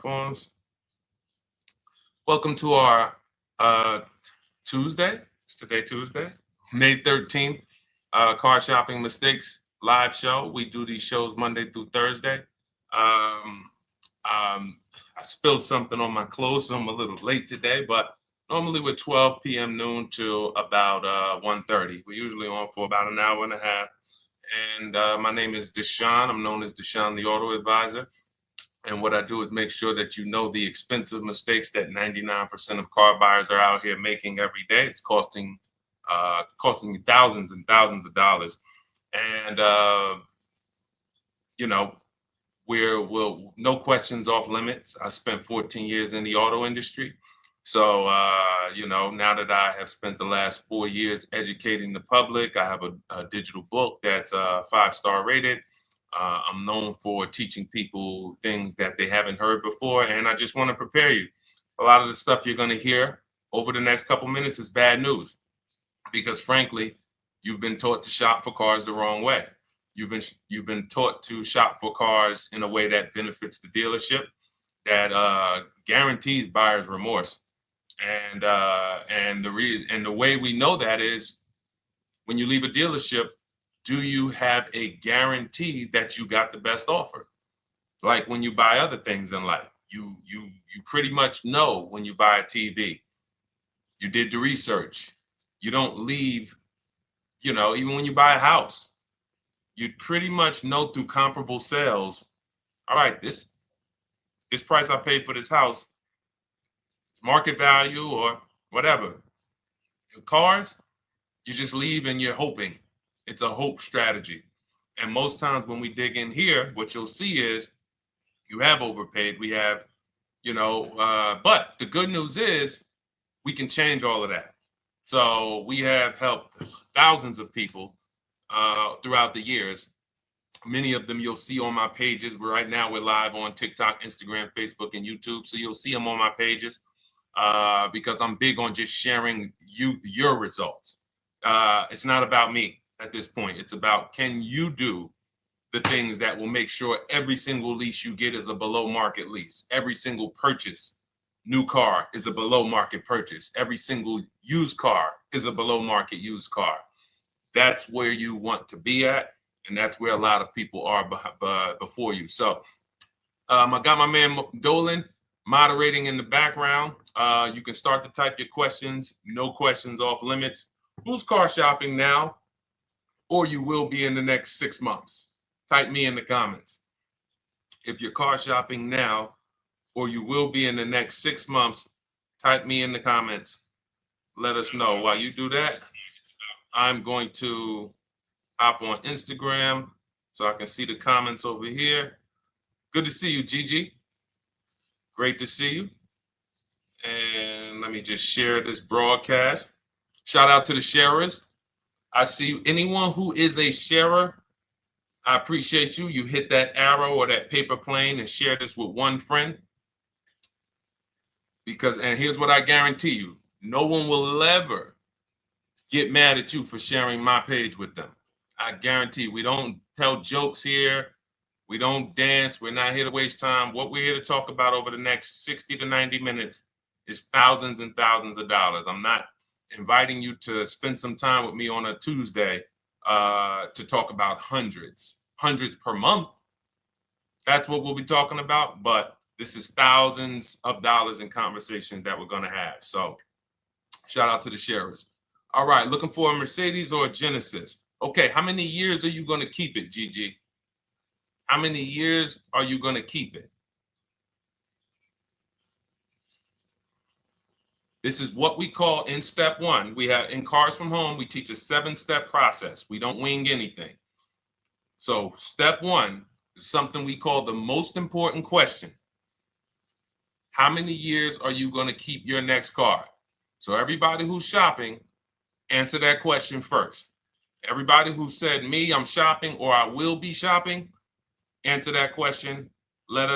Forms. Welcome to our Tuesday. It's today Tuesday, May 13th. Car shopping mistakes live show. We do these shows Monday through Thursday. Um, I spilled something on my clothes, so I'm a little late today, but normally we're 12 p.m. noon till about 1:30. We're usually on for about an hour and a half. And my name is Deshone. I'm known as Deshone the Auto Advisor. And what I do is make sure that you know the expensive mistakes that 99% of car buyers are out here making every day. It's costing you thousands and thousands of dollars. And you know, we'll no questions off limits. I spent 14 years in the auto industry. So now that I have spent the last 4 years educating the public, I have a digital book that's 5-star rated. I'm known for teaching people things that they haven't heard before, and I just want to prepare you. A lot of the stuff you're going to hear over the next couple minutes is bad news because, frankly, you've been taught to shop for cars the wrong way. You've been taught to shop for cars in a way that benefits the dealership, that guarantees buyer's remorse, and the way we know that is when you leave a dealership. Do you have a guarantee that you got the best offer? Like when you buy other things in life, you pretty much know when you buy a TV. You did the research. You don't leave, even when you buy a house, you pretty much know through comparable sales, all right, this price I paid for this house, market value or whatever. Cars, you just leave and you're hoping. It's a hope strategy. And most times when we dig in here, what you'll see is you have overpaid. We have, but the good news is we can change all of that. So we have helped thousands of people throughout the years. Many of them you'll see on my pages. Right now we're live on TikTok, Instagram, Facebook, and YouTube. So you'll see them on my pages because I'm big on just sharing your results. It's not about me at this point. It's about, can you do the things that will make sure every single lease you get is a below market lease. Every single purchase, new car, is a below market purchase. Every single used car is a below market used car. That's where you want to be at. And that's where a lot of people are before you. So I got my man Dolan moderating in the background. You can start to type your questions. No questions off limits. Who's car shopping now, or you will be in the next 6 months? Type me in the comments. If you're car shopping now, or you will be in the next 6 months, type me in the comments. Let us know. While you do that, I'm going to hop on Instagram so I can see the comments over here. Good to see you, Gigi. Great to see you. And let me just share this broadcast. Shout out to the sharers. I see anyone who is a sharer. I appreciate you. You hit that arrow or that paper plane and share this with one friend. And here's what I guarantee you. No one will ever get mad at you for sharing my page with them. I guarantee you, we don't tell jokes here. We don't dance. We're not here to waste time. What we're here to talk about over the next 60 to 90 minutes is thousands and thousands of dollars. I'm not inviting you to spend some time with me on a Tuesday to talk about hundreds per month. That's what we'll be talking about. But this is thousands of dollars in conversations that we're going to have. So shout out to the sharers. All right, looking for a Mercedes or a Genesis. Okay, how many years are you going to keep it, Gigi? How many years are you going to keep it? This is what we call in step one. We have in Cars from Home, we teach a 7-step process. We don't wing anything. So step one is something we call the most important question. How many years are you going to keep your next car? So everybody who's shopping, answer that question first. Everybody who said me, I'm shopping, or I will be shopping, answer that question. Let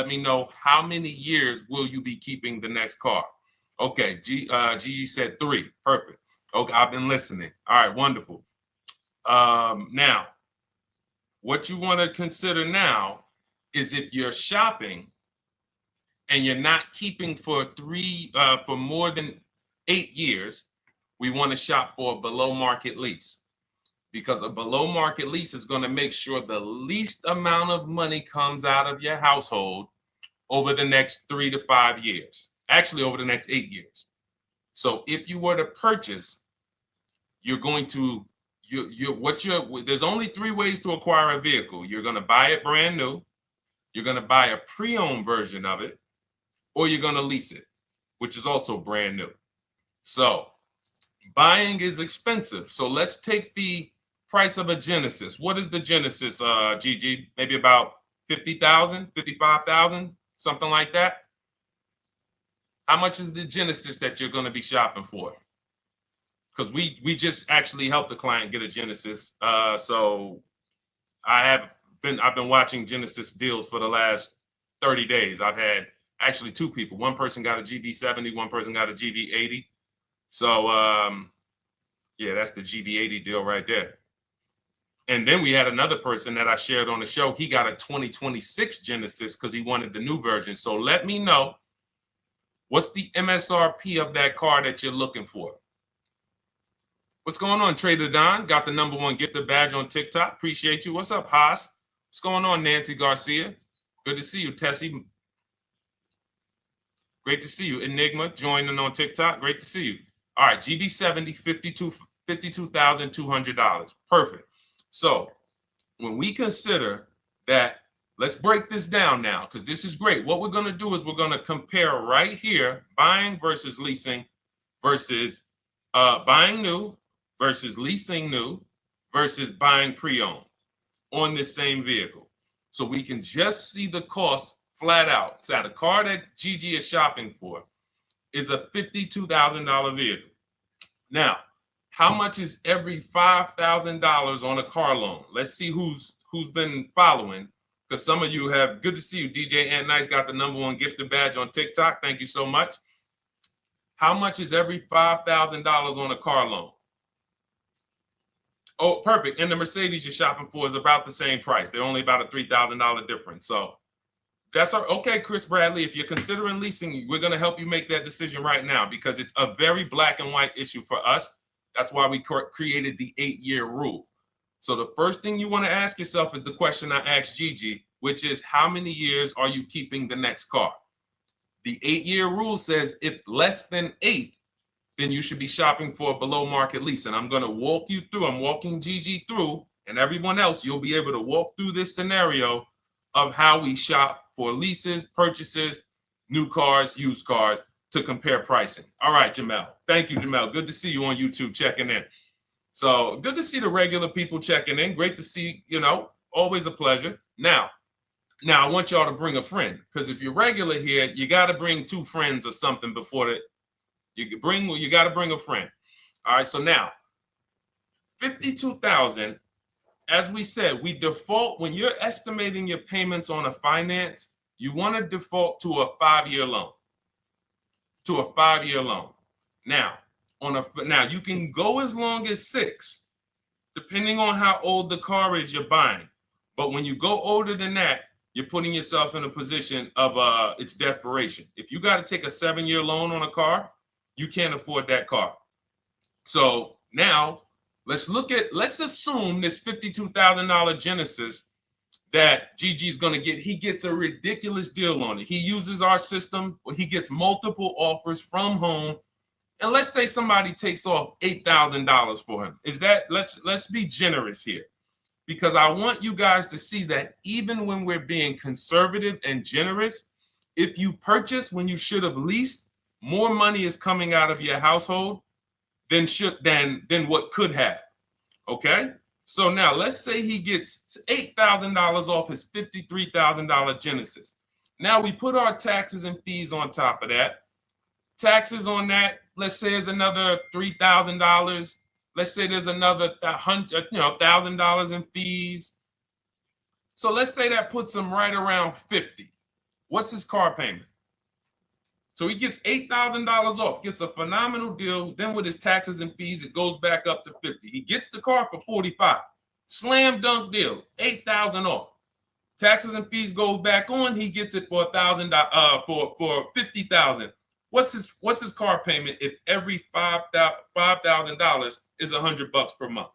me know how many years will you be keeping the next car? Okay, Gigi said 3. Perfect. Okay, I've been listening. All right, wonderful. Now, what you want to consider now is if you're shopping, and you're not keeping for more than 8 years, we want to shop for a below market lease, because a below market lease is going to make sure the least amount of money comes out of your household over the next 3 to 5 years, actually over the next 8 years. So if you were to purchase, you're going to, there's only 3 ways to acquire a vehicle. You're going to buy it brand new, you're going to buy a pre-owned version of it, or you're going to lease it, which is also brand new. So buying is expensive. So let's take the price of a Genesis. What is the Genesis, Gigi? Maybe about 50,000, 55,000, something like that. How much is the Genesis that you're going to be shopping for? Because we just actually helped the client get a Genesis. So I've been watching Genesis deals for the last 30 days. I've had actually 2 people. One person got a GB70, one person got a GB80. So yeah, that's the GB80 deal right there. And then we had another person that I shared on the show. He got a 2026 Genesis because he wanted the new version. So let me know, what's the MSRP of that car that you're looking for? What's going on, Trader Don? Got the #1 gifted badge on TikTok. Appreciate you. What's up, Haas? What's going on, Nancy Garcia? Good to see you, Tessie. Great to see you. Enigma joining on TikTok. Great to see you. All right, GB70, $52,200. Perfect. So when we consider that, let's break this down now, because this is great. What we're going to do is we're going to compare right here, buying versus leasing versus buying new versus leasing new versus buying pre-owned on this same vehicle. So we can just see the cost flat out. So the car that Gigi is shopping for is a $52,000 vehicle. Now, how much is every $5,000 on a car loan? Let's see who's been following, because some of you have. Good to see you, DJ Ant Nice got the #1 gifted badge on TikTok. Thank you so much. How much is every $5,000 on a car loan? Oh, perfect. And the Mercedes you're shopping for is about the same price. They're only about a $3,000 difference. So that's okay, Chris Bradley. If you're considering leasing, we're going to help you make that decision right now, because it's a very black and white issue for us. That's why we created the 8-year rule. So the first thing you want to ask yourself is the question I asked Gigi, which is, how many years are you keeping the next car? The 8-year rule says if less than 8, then you should be shopping for a below market lease. And I'm going to walk you through, I'm walking Gigi through, and everyone else, you'll be able to walk through this scenario of how we shop for leases, purchases, new cars, used cars, to compare pricing. All right, Jamel. Thank you, Jamel. Good to see you on YouTube checking in. So good to see the regular people checking in. Great to see, always a pleasure. Now I want y'all to bring a friend, because if you're regular here, you got to bring 2 friends or something before you got to bring a friend. All right, so now 52,000, as we said, we default when you're estimating your payments on a finance, you want to default to a 5-year loan. Now, you can go as long as 6, depending on how old the car is you're buying. But when you go older than that, you're putting yourself in a position of it's desperation. If you got to take a 7-year loan on a car, you can't afford that car. So now let's assume this $52,000 Genesis that Gigi's going to get. He gets a ridiculous deal on it. He uses our system, he gets multiple offers from home. And let's say somebody takes off $8,000 for him. Let's be generous here, because I want you guys to see that even when we're being conservative and generous, if you purchase when you should have leased, more money is coming out of your household than what could have. Okay? So now let's say he gets $8,000 off his $53,000 Genesis. Now we put our taxes and fees on top of that. Taxes on that, let's say, is another $3,000. Let's say there's another $1,000 in fees. So let's say that puts him right around 50. What's his car payment? So he gets $8,000 off, gets a phenomenal deal. Then with his taxes and fees, it goes back up to 50. He gets the car for 45. Slam dunk deal, $8,000 off. Taxes and fees go back on. He gets it for $1,000. For $50,000. What's his car payment if every $5,000 is $100 per month?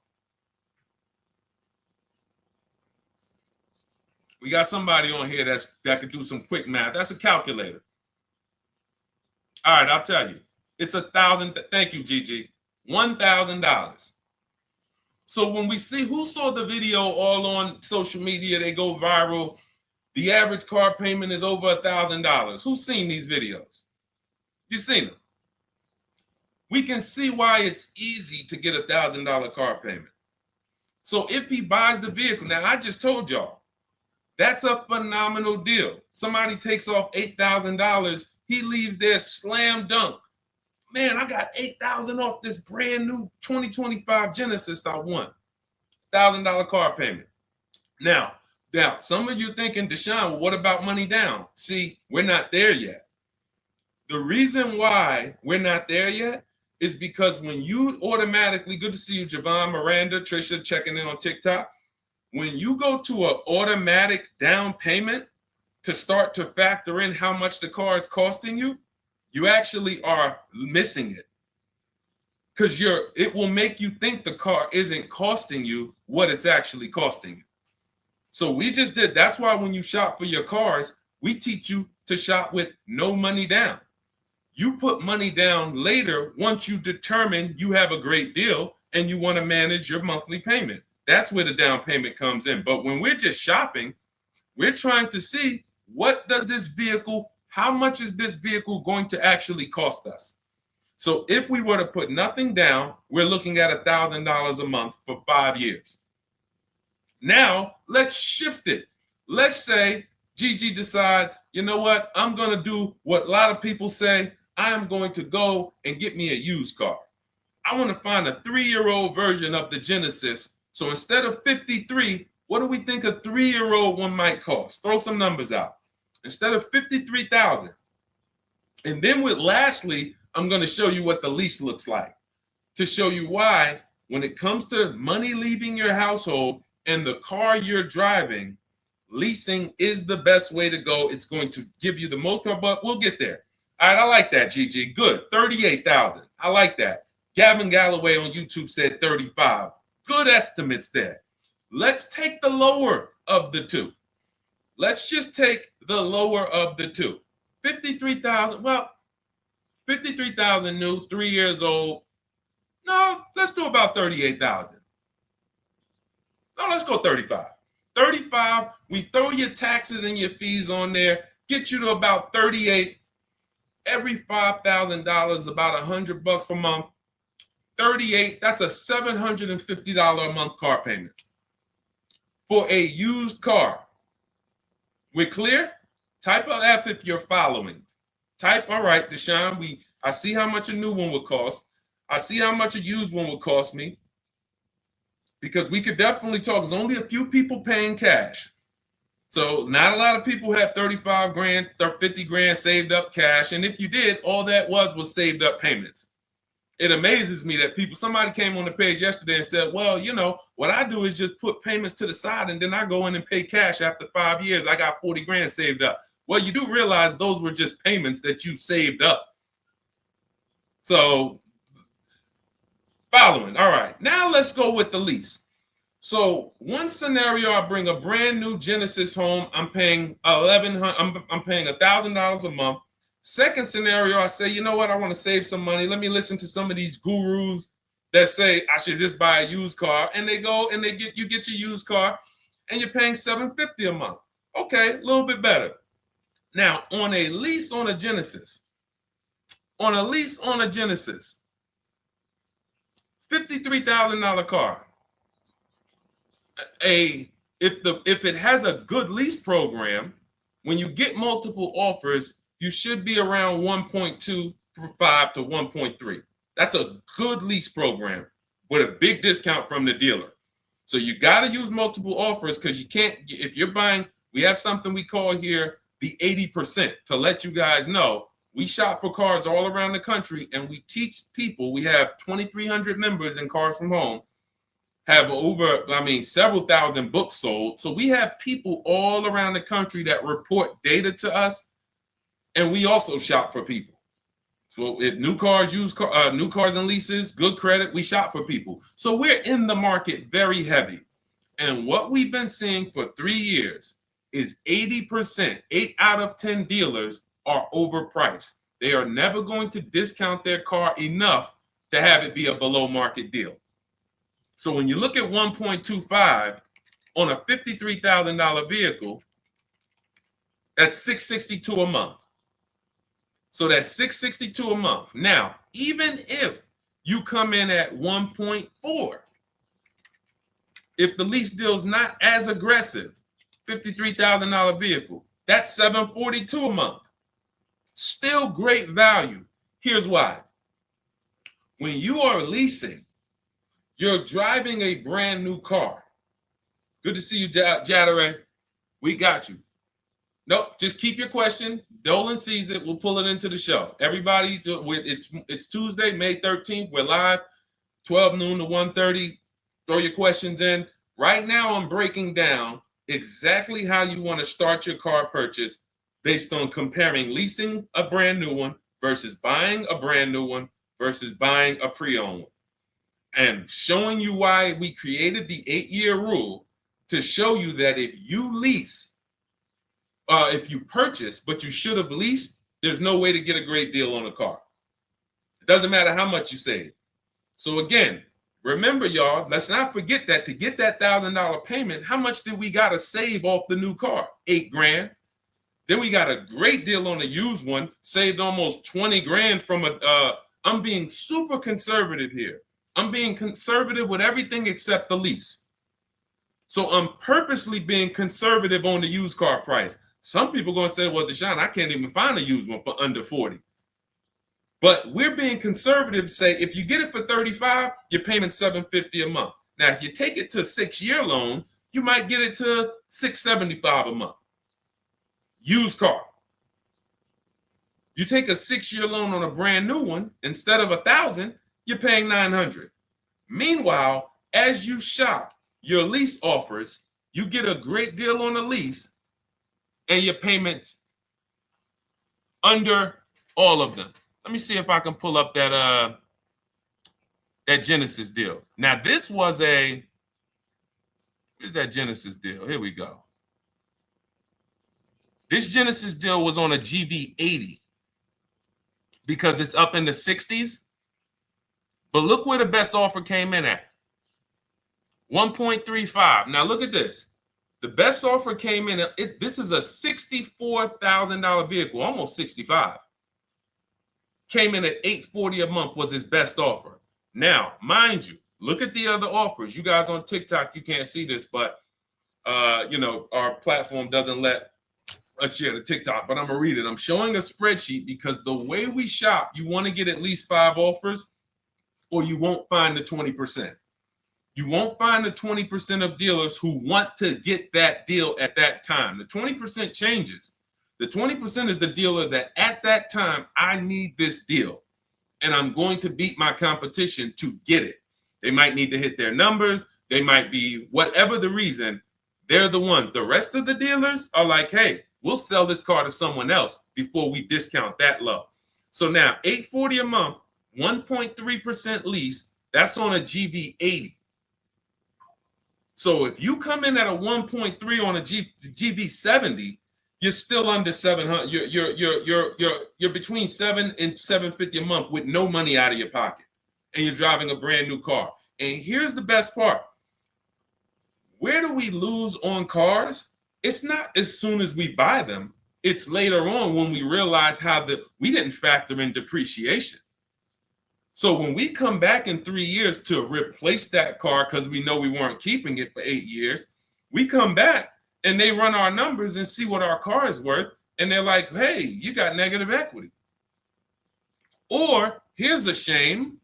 We got somebody on here that could do some quick math. That's a calculator. All right, I'll tell you. It's $1,000. Thank you, Gigi. $1,000. So when we see who saw the video all on social media, they go viral. The average car payment is over $1,000. Who's seen these videos? You've seen them. We can see why it's easy to get $1,000 car payment. So if he buys the vehicle, now I just told y'all, that's a phenomenal deal. Somebody takes off $8,000. He leaves there slam dunk. Man, I got $8,000 off this brand new 2025 Genesis I won. $1,000 car payment. Now, some of you thinking, Deshone, well, what about money down? See, we're not there yet. The reason why we're not there yet is because when you automatically, good to see you, Javon, Miranda, Trisha, checking in on TikTok. When you go to an automatic down payment to start to factor in how much the car is costing you, you actually are missing it. Because it will make you think the car isn't costing you what it's actually costing you. So we just did. That's why when you shop for your cars, we teach you to shop with no money down. You put money down later once you determine you have a great deal and you want to manage your monthly payment. That's where the down payment comes in. But when we're just shopping, we're trying to see how much is this vehicle going to actually cost us? So if we were to put nothing down, we're looking at $1,000 a month for 5 years. Now, let's shift it. Let's say Gigi decides, you know what? I'm going to do what a lot of people say. I am going to go and get me a used car. I want to find a 3-year-old version of the Genesis. So instead of $53,000, what do we think a 3-year-old one might cost? Throw some numbers out. Instead of $53,000. And then lastly, I'm going to show you what the lease looks like to show you why when it comes to money leaving your household and the car you're driving, leasing is the best way to go. It's going to give you the most, but we'll get there. All right, I like that, Gigi. Good. 38,000. I like that. Gavin Galloway on YouTube said 35. Good estimates there. Let's take the lower of the two. Let's just take the lower of the two. 53,000. Well, 53,000 new, 3 years old. No, let's do about 38,000. No, let's go 35. 35, we throw your taxes and your fees on there, get you to about 38. Every $5,000, about $100 per month. 38, that's a $750 a month car payment for a used car. We're clear? Type of F if you're following. Type, all right, Deshone, I see how much a new one would cost. I see how much a used one would cost me. Because we could definitely talk. There's only a few people paying cash. So not a lot of people have 35 grand, 50 grand saved up cash. And if you did, all that was saved up payments. It amazes me that somebody came on the page yesterday and said, well, you know, what I do is just put payments to the side and then I go in and pay cash after 5 years. I got 40 grand saved up. Well, you do realize those were just payments that you saved up. So following. All right, now let's go with the lease. So one scenario, I bring a brand new Genesis home. I'm paying $1,000 a month. Second scenario, I say, you know what? I want to save some money. Let me listen to some of these gurus that say I should just buy a used car, and they go and you get your used car, and you're paying $750 a month. Okay, a little bit better. Now on a lease on a Genesis, $53,000 car. If it has a good lease program, when you get multiple offers, you should be around 1.25 to 1.3. That's a good lease program with a big discount from the dealer. So you got to use multiple offers because you can't, if you're buying, we have something we call here the 80% to let you guys know. We shop for cars all around the country and we teach people, we have 2,300 members in Cars from Home, have several thousand books sold. So we have people all around the country that report data to us, and we also shop for people. So if new cars, new cars and leases, good credit, we shop for people. So we're in the market very heavy. And what we've been seeing for 3 years is 80%, 8 out of 10 dealers are overpriced. They are never going to discount their car enough to have it be a below market deal. So when you look at 1.25 on a $53,000 vehicle, that's $662 a month. So that's $662 a month. Now, even if you come in at 1.4, if the lease deal is not as aggressive, $53,000 vehicle, that's $742 a month. Still great value. Here's why. When you are leasing, you're driving a brand new car. Good to see you, Jadare. We got you. Nope, just keep your question. Dolan sees it. We'll pull it into the show. Everybody, it's Tuesday, May 13th. We're live, 12 noon to 1:30. Throw your questions in. Right now, I'm breaking down exactly how you want to start your car purchase based on comparing leasing a brand new one versus buying a brand new one versus buying a pre-owned one. And showing you why we created the 8-year rule to show you that if you lease, if you purchase, but you should have leased, there's no way to get a great deal on a car. It doesn't matter how much you save. So again, remember, y'all, let's not forget that to get that $1,000 payment, how much did we got to save off the new car? $8,000. Then we got a great deal on a used one, saved almost 20 grand from I'm being super conservative here. I'm being conservative with everything except the lease. So I'm purposely being conservative on the used car price. Some people are going to say, well, Deshone, I can't even find a used one for under 40. But we're being conservative, say if you get it for 35, you're paying $750 a month. Now, if you take it to a 6-year loan, you might get it to $675 a month. Used car. You take a 6-year loan on a brand new one, instead of $1,000, you're paying $900. Meanwhile, as you shop your lease offers, you get a great deal on the lease, and your payments under all of them. Let me see if I can pull up that Genesis deal. Now, this was where's that Genesis deal? Here we go. This Genesis deal was on a GV80 because it's up in the 60s. But look where the best offer came in at. 1.35. Now look at this. The best offer came in, this is a $64,000 vehicle, almost 65. Came in at $840 a month was his best offer. Now, mind you, look at the other offers. You guys on TikTok, you can't see this, but our platform doesn't let us share the TikTok, but I'm gonna read it. I'm showing a spreadsheet because the way we shop, you want to get at least 5 offers or you won't find the 20%. You won't find the 20% of dealers who want to get that deal at that time. The 20% changes. The 20% is the dealer that at that time, I need this deal and I'm going to beat my competition to get it. They might need to hit their numbers. They might be whatever the reason. They're the ones. The rest of the dealers are like, hey, we'll sell this car to someone else before we discount that low. So now $840 a month, 1.3% lease, that's on a GV80. So if you come in at a 1.3 on a GV70, you're still under 700. You're between 7 and 750 a month with no money out of your pocket, and you're driving a brand new car. And here's the best part: where do we lose on cars? It's not as soon as we buy them. It's later on when we realize we didn't factor in depreciation. So when we come back in 3 years to replace that car because we know we weren't keeping it for 8 years, we come back and they run our numbers and see what our car is worth. And they're like, hey, you got negative equity. Or here's a shame.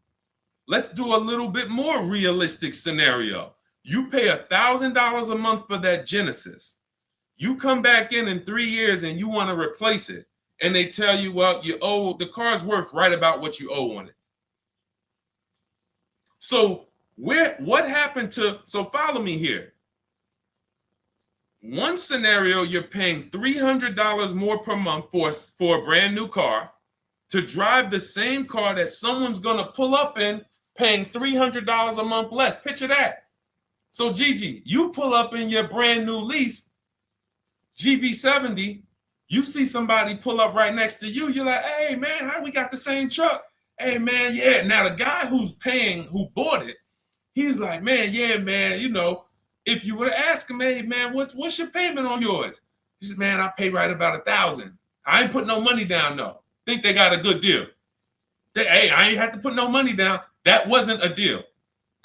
Let's do a little bit more realistic scenario. You pay $1,000 a month for that Genesis. You come back in 3 years and you want to replace it. And they tell you, well, the car's worth right about what you owe on it. So What happened to, so follow me here. One scenario, you're paying $300 more per month for a brand new car to drive the same car that someone's going to pull up in, paying $300 a month less. Picture that. So Gigi, you pull up in your brand new lease, GV70, you see somebody pull up right next to you. You're like, hey man, how we got the same truck? Hey man, yeah. Now the guy who bought it, he's like, man, yeah, man, you know, if you were to ask him, hey man, what's your payment on yours? He says, man, I pay right about $1,000. I ain't put no money down though. Think they got a good deal. Hey, I ain't had to put no money down. That wasn't a deal.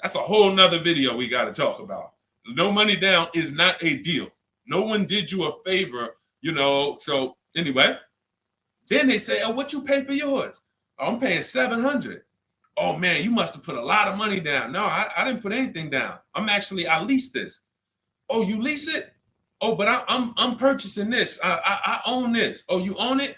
That's a whole nother video we got to talk about. No money down is not a deal. No one did you a favor, you know. So anyway, then they say, oh, what you pay for yours? Oh, I'm paying $700. Oh man, you must have put a lot of money down. No, I didn't put anything down. I leased this. Oh, you lease it? Oh, but I'm purchasing this. I own this. Oh, you own it?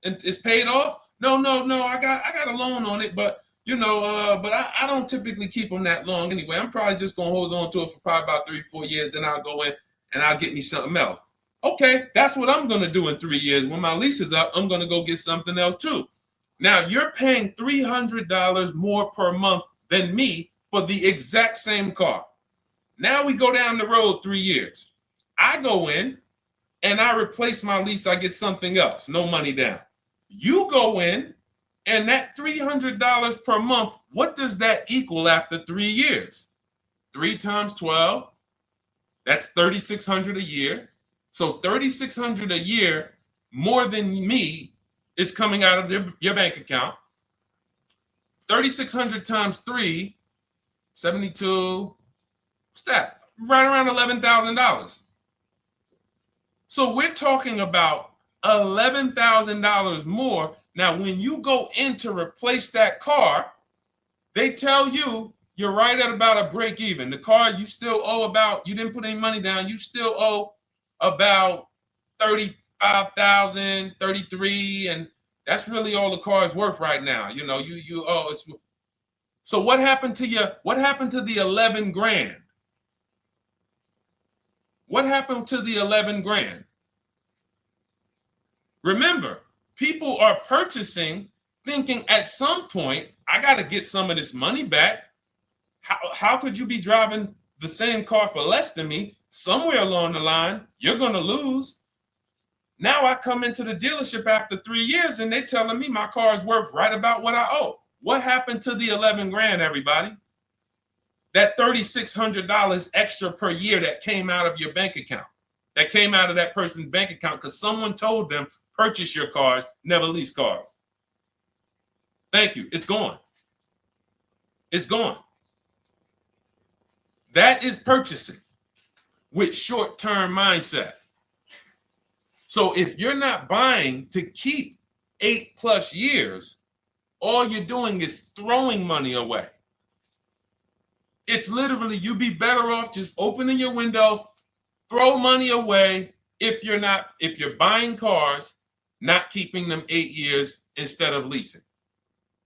And it's paid off? No. I got a loan on it, but you know, but I don't typically keep them that long anyway. I'm probably just gonna hold on to it for probably about 3-4 years. Then I'll go in and I'll get me something else. Okay, that's what I'm gonna do in 3 years. When my lease is up, I'm gonna go get something else too. Now you're paying $300 more per month than me for the exact same car. Now we go down the road 3 years. I go in and I replace my lease. I get something else, no money down. You go in and that $300 per month, what does that equal after 3 years? 3 times 12, that's $3,600 a year. So $3,600 a year more than me is coming out of your bank account. 3,600 times 3, 72, what's that? Right around $11,000. So we're talking about $11,000 more. Now, when you go in to replace that car, they tell you you're right at about a break even. The car you still owe about, you didn't put any money down, you still owe about 35,000, 33, and that's really all the car is worth right now. You know, you owe. So what happened to you? What happened to the 11 grand? What happened to the 11 grand? Remember, people are purchasing thinking at some point, I got to get some of this money back. How could you be driving the same car for less than me? Somewhere along the line, you're going to lose. Now I come into the dealership after 3 years and they're telling me my car is worth right about what I owe. What happened to the 11 grand, everybody? That $3,600 extra per year that came out of your bank account, that came out of that person's bank account because someone told them, purchase your cars, never lease cars. Thank you. It's gone. It's gone. That is purchasing with short-term mindset. So if you're not buying to keep 8+ years, all you're doing is throwing money away. It's literally, you'd be better off just opening your window, throw money away if you're buying cars, not keeping them 8 years instead of leasing.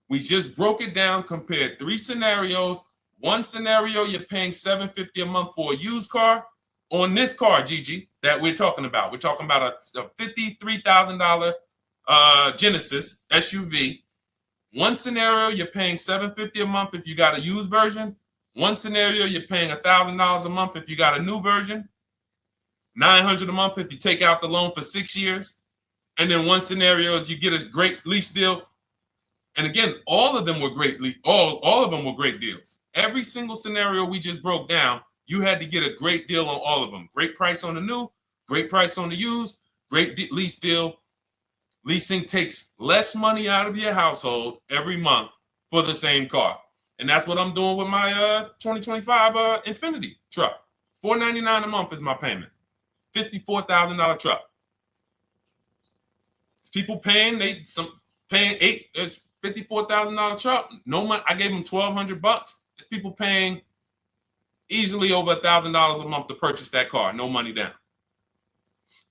We just broke it down, compared 3 scenarios. One scenario, you're paying $750 a month for a used car. On this car, Gigi, that we're talking about a $53,000 Genesis SUV. One scenario, you're paying $750 a month if you got a used version. One scenario, you're paying $1,000 a month if you got a new version. $900 a month if you take out the loan for 6 years. And then one scenario is you get a great lease deal. And again, all of them were great. All of them were great deals. Every single scenario we just broke down, you had to get a great deal on all of them. Great price on the new, great price on the used, great lease deal. Leasing takes less money out of your household every month for the same car. And that's what I'm doing with my 2025 Infiniti truck. $499 a month is my payment. $54,000 truck. It's people paying, it's $54,000 truck. No money. I gave them $1,200. It's people paying easily over $1,000 a month to purchase that car. No money down.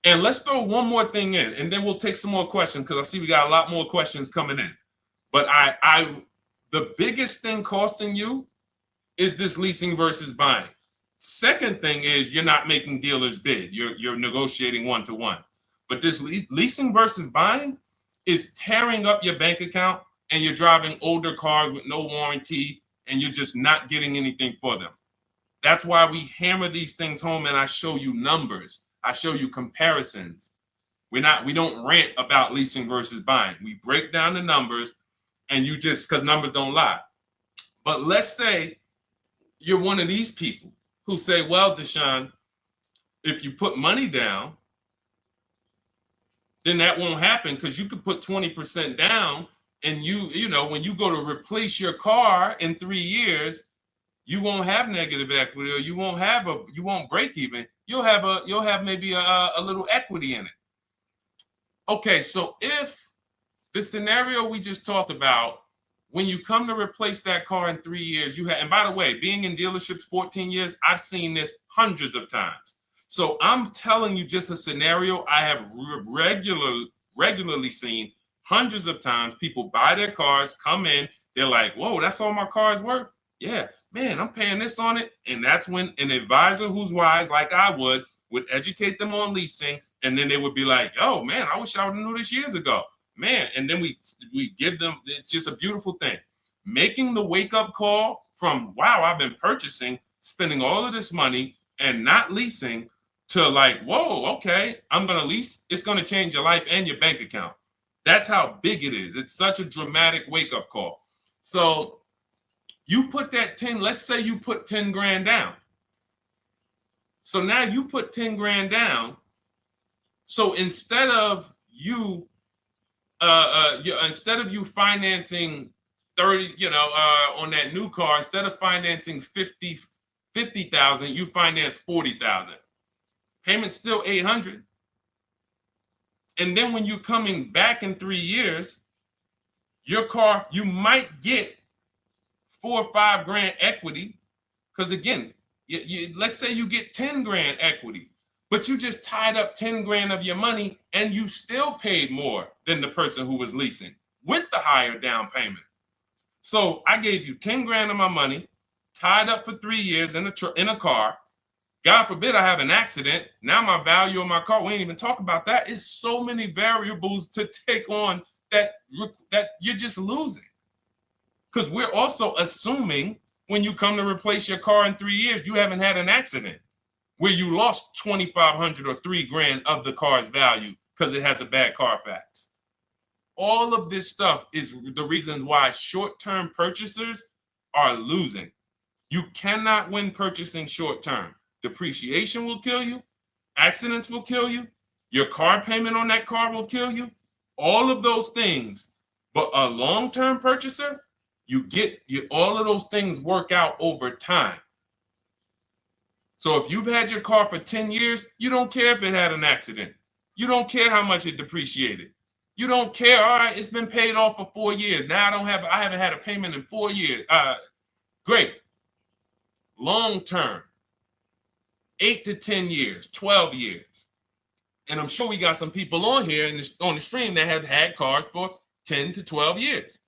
And let's throw one more thing in, and then we'll take some more questions because I see we got a lot more questions coming in. But the biggest thing costing you is this leasing versus buying? Second thing is you're not making dealers bid. You're negotiating one-to-one. But this leasing versus buying is tearing up your bank account, and you're driving older cars with no warranty, and you're just not getting anything for them. That's why we hammer these things home, and I show you numbers. I show you comparisons. We don't rant about leasing versus buying. We break down the numbers, and you just, because numbers don't lie. But let's say you're one of these people who say, well, Deshone, if you put money down, then that won't happen, because you could put 20% down, and you know, when you go to replace your car in 3 years, you won't have negative equity, or you won't break even. You'll have maybe a little equity in it. Okay, so if the scenario we just talked about, when you come to replace that car in 3 years, and by the way, being in dealerships 14 years, I've seen this hundreds of times. So I'm telling you just a scenario I have regularly seen hundreds of times. People buy their cars, come in, they're like, whoa, that's all my car's worth? Yeah, man, I'm paying this on it. And that's when an advisor who's wise, like I would educate them on leasing. And then they would be like, oh, man, I wish I would have knew this years ago. Man, and then we give them, it's just a beautiful thing. Making the wake-up call from, wow, I've been purchasing, spending all of this money and not leasing, to like, whoa, okay, I'm going to lease. It's going to change your life and your bank account. That's how big it is. It's such a dramatic wake-up call. So you put that 10, let's say you put 10 grand down. So now you put 10 grand down. So instead of you financing 30, on that new car, instead of financing 50,000, you finance 40,000. Payment's still 800. And then when you're coming back in 3 years, your car, you might get 4 or 5 grand equity. Because again, let's say you get 10 grand equity, but you just tied up 10 grand of your money, and you still paid more than the person who was leasing with the higher down payment. So I gave you 10 grand of my money, tied up for 3 years in a car. God forbid I have an accident. Now my value of my car, we ain't even talk about that. It's so many variables to take on that you're just losing. Because we're also assuming when you come to replace your car in 3 years, you haven't had an accident where you lost 2,500 or 3 grand of the car's value because it has a bad Carfax. All of this stuff is the reason why short-term purchasers are losing. You cannot win purchasing short-term. Depreciation will kill you. Accidents will kill you. Your car payment on that car will kill you. All of those things. But a long-term purchaser, all of those things work out over time. So if you've had your car for 10 years, you don't care if it had an accident. You don't care how much it depreciated. You don't care. All right, it's been paid off for 4 years. Now I haven't had a payment in 4 years. Great. Long-term. 8 to 10 years, 12 years. And I'm sure we got some people on here on the stream that have had cars for 10 to 12 years.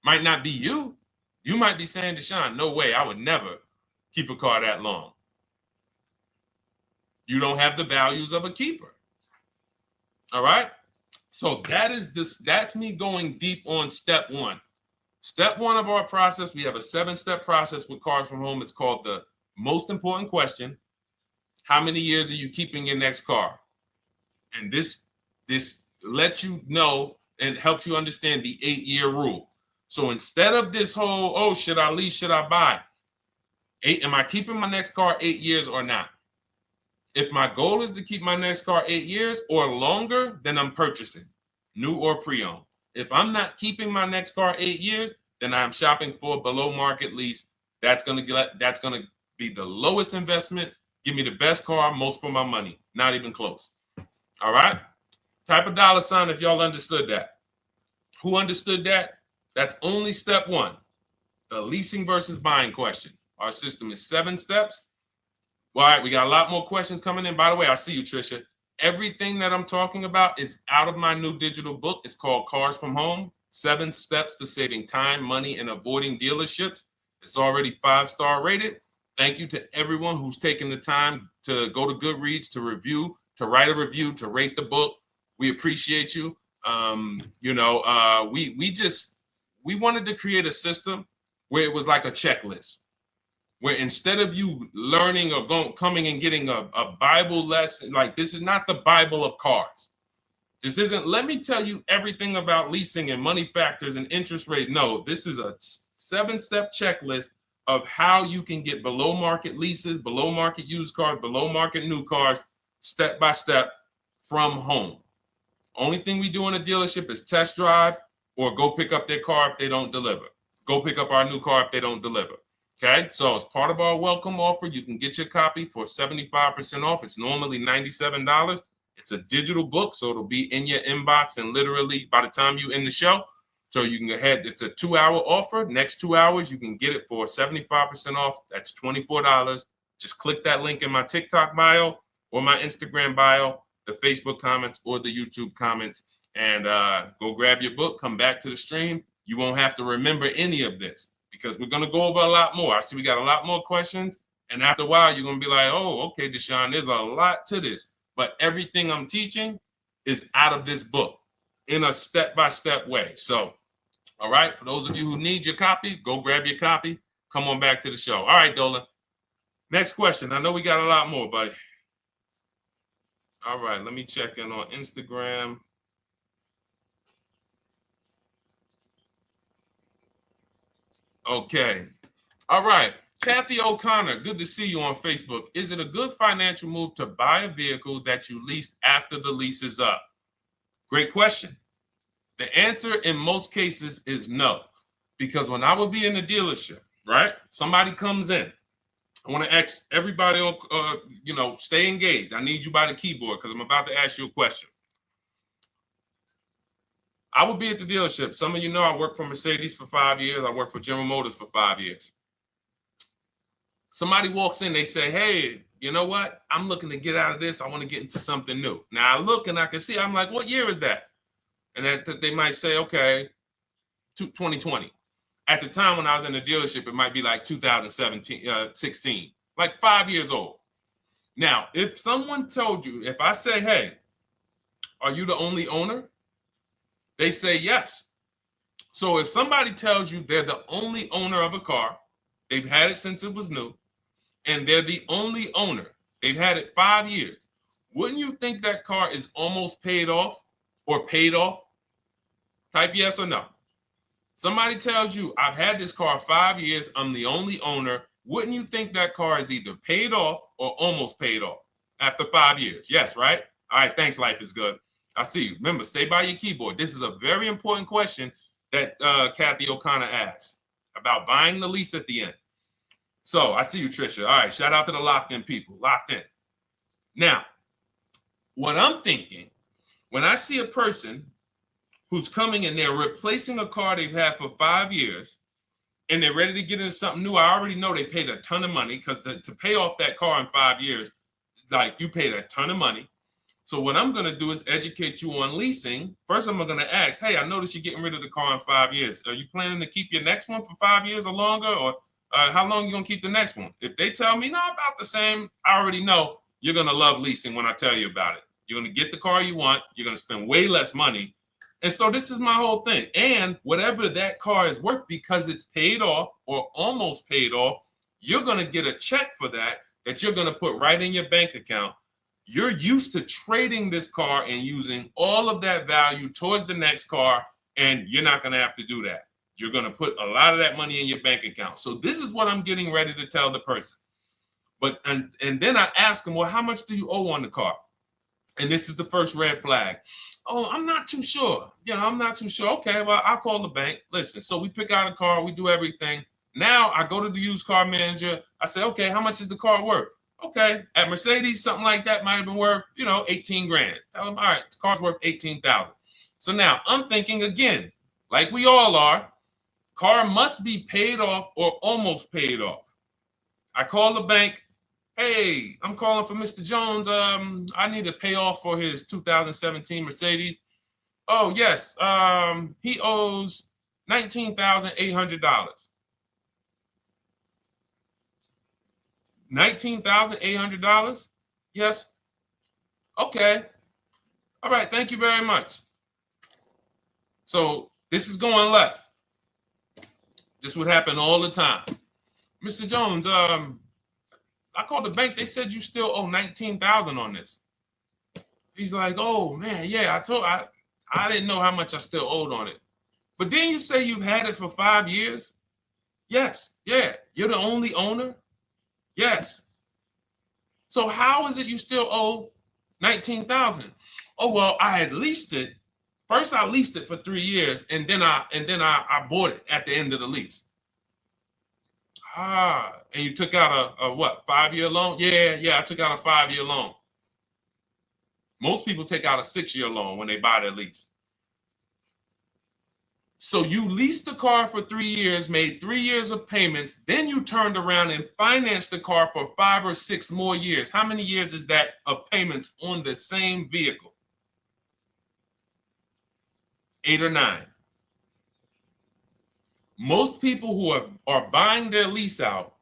Might not be you. You might be saying, Deshone, no way, I would never keep a car that long. You don't have the values of a keeper. All right? So that's me going deep on step one. Step one of our process, we have a 7-step process with Cars from Home. It's called the most important question. How many years are you keeping your next car? And this lets you know and helps you understand the 8-year rule. So instead of this whole, oh, should I lease, should I buy? Am I keeping my next car 8 years or not? If my goal is to keep my next car 8 years or longer, then I'm purchasing, new or pre-owned. If I'm not keeping my next car 8 years, then I'm shopping for a below market lease. That's gonna be the lowest investment. Give me the best car, most for my money. Not even close. All right? Type a dollar sign if y'all understood that. Who understood that? That's only step one. The leasing versus buying question. Our system is 7 steps. All right, we got a lot more questions coming in. By the way, I see you, Trisha. Everything that I'm talking about is out of my new digital book. It's called Cars from Home, 7 Steps to Saving Time, Money, and Avoiding Dealerships. It's already 5-star rated. Thank you to everyone who's taken the time to go to Goodreads to review, to write a review, to rate the book. We appreciate you. We wanted to create a system where it was like a checklist, where instead of you learning or coming and getting a Bible lesson, like this is not the Bible of cars. This isn't, let me tell you everything about leasing and money factors and interest rate. No, this is a 7-step checklist of how you can get below market leases, below market used cars, below market new cars, step by step from home. Only thing we do in a dealership is test drive or go pick up their car if they don't deliver. Go pick up our new car if they don't deliver. Okay, so as part of our welcome offer, you can get your copy for 75% off. It's normally $97. It's a digital book, so it'll be in your inbox and literally by the time you end the show. So you can go ahead. It's a 2-hour offer. Next 2 hours, you can get it for 75% off. That's $24. Just click that link in my TikTok bio or my Instagram bio, the Facebook comments or the YouTube comments, and go grab your book. Come back to the stream. You won't have to remember any of this because we're going to go over a lot more. I see we got a lot more questions. And after a while, you're going to be like, oh, okay, Deshone, there's a lot to this. But everything I'm teaching is out of this book in a step-by-step way. So, all right, for those of you who need your copy, go grab your copy. Come on back to the show. All right, Dolan. Next question. I know we got a lot more, buddy. All right, let me check in on Instagram. Okay. All right. Kathy O'Connor, good to see you on Facebook. Is it a good financial move to buy a vehicle that you leased after the lease is up? Great question. The answer in most cases is no, because when I would be in the dealership, right? Somebody comes in. I want to ask everybody, stay engaged. I need you by the keyboard because I'm about to ask you a question. I would be at the dealership. Some of you know I worked for Mercedes for 5 years. I worked for General Motors for 5 years. Somebody walks in, they say, hey, you know what? I'm looking to get out of this. I want to get into something new. Now I look and I can see, I'm like, what year is that? And that they might say, okay, 2020. At the time when I was in the dealership, it might be like 16, like 5 years old. Now, if someone told you, if I say, hey, are you the only owner? They say yes. So if somebody tells you they're the only owner of a car, they've had it since it was new, and they're the only owner, they've had it 5 years, wouldn't you think that car is almost paid off or paid off? Type yes or no. Somebody tells you, I've had this car 5 years, I'm the only owner. Wouldn't you think that car is either paid off or almost paid off after 5 years? Yes, right? All right, thanks, Life is Good. I see you. Remember, stay by your keyboard. This is a very important question that Kathy O'Connor asked about buying the lease at the end. So I see you, Trisha. All right, shout out to the locked in people. Locked in. Now, what I'm thinking, when I see a person who's coming in, they're replacing a car they've had for 5 years, and they're ready to get into something new. I already know they paid a ton of money because to pay off that car in 5 years, like you paid a ton of money. So what I'm going to do is educate you on leasing. First, I'm going to ask, hey, I noticed you're getting rid of the car in 5 years. Are you planning to keep your next one for 5 years or longer? Or how long are you going to keep the next one? If they tell me, no, about the same, I already know you're going to love leasing when I tell you about it. You're going to get the car you want. You're going to spend way less money. And so this is my whole thing. And whatever that car is worth, because it's paid off or almost paid off, you're going to get a check for that you're going to put right in your bank account. You're used to trading this car and using all of that value towards the next car, and you're not going to have to do that. You're going to put a lot of that money in your bank account. So this is what I'm getting ready to tell the person. But and then I ask them, well, how much do you owe on the car? And this is the first red flag. Oh, I'm not too sure. I'm not too sure. Okay, well, I'll call the bank. Listen, so we pick out a car, we do everything. Now I go to the used car manager. I say, okay, how much is the car worth? Okay, at Mercedes, something like that might have been worth, 18 grand. Tell them, all right, the car's worth 18,000. So now I'm thinking again, like we all are, car must be paid off or almost paid off. I call the bank. Hey, I'm calling for Mr. Jones. I need to pay off for his 2017 Mercedes. Oh, yes. He owes $19,800. $19,800? Yes. Okay. All right. Thank you very much. So this is going left. This would happen all the time. Mr. Jones, I called the bank. They said you still owe 19,000 on this. He's like, oh man, yeah, I didn't know how much I still owed on it. But didn't you say you've had it for 5 years? Yes. Yeah. You're the only owner? Yes. So how is it you still owe 19,000? Oh, well, I had leased it. First I leased it for 3 years and then I bought it at the end of the lease. Ah, and you took out a what, 5-year loan? Yeah, I took out a 5-year loan. Most people take out a 6-year loan when they buy their lease. So you leased the car for 3 years, made 3 years of payments, then you turned around and financed the car for 5 or 6 more years. How many years is that of payments on the same vehicle? 8 or 9. Most people who are buying their lease out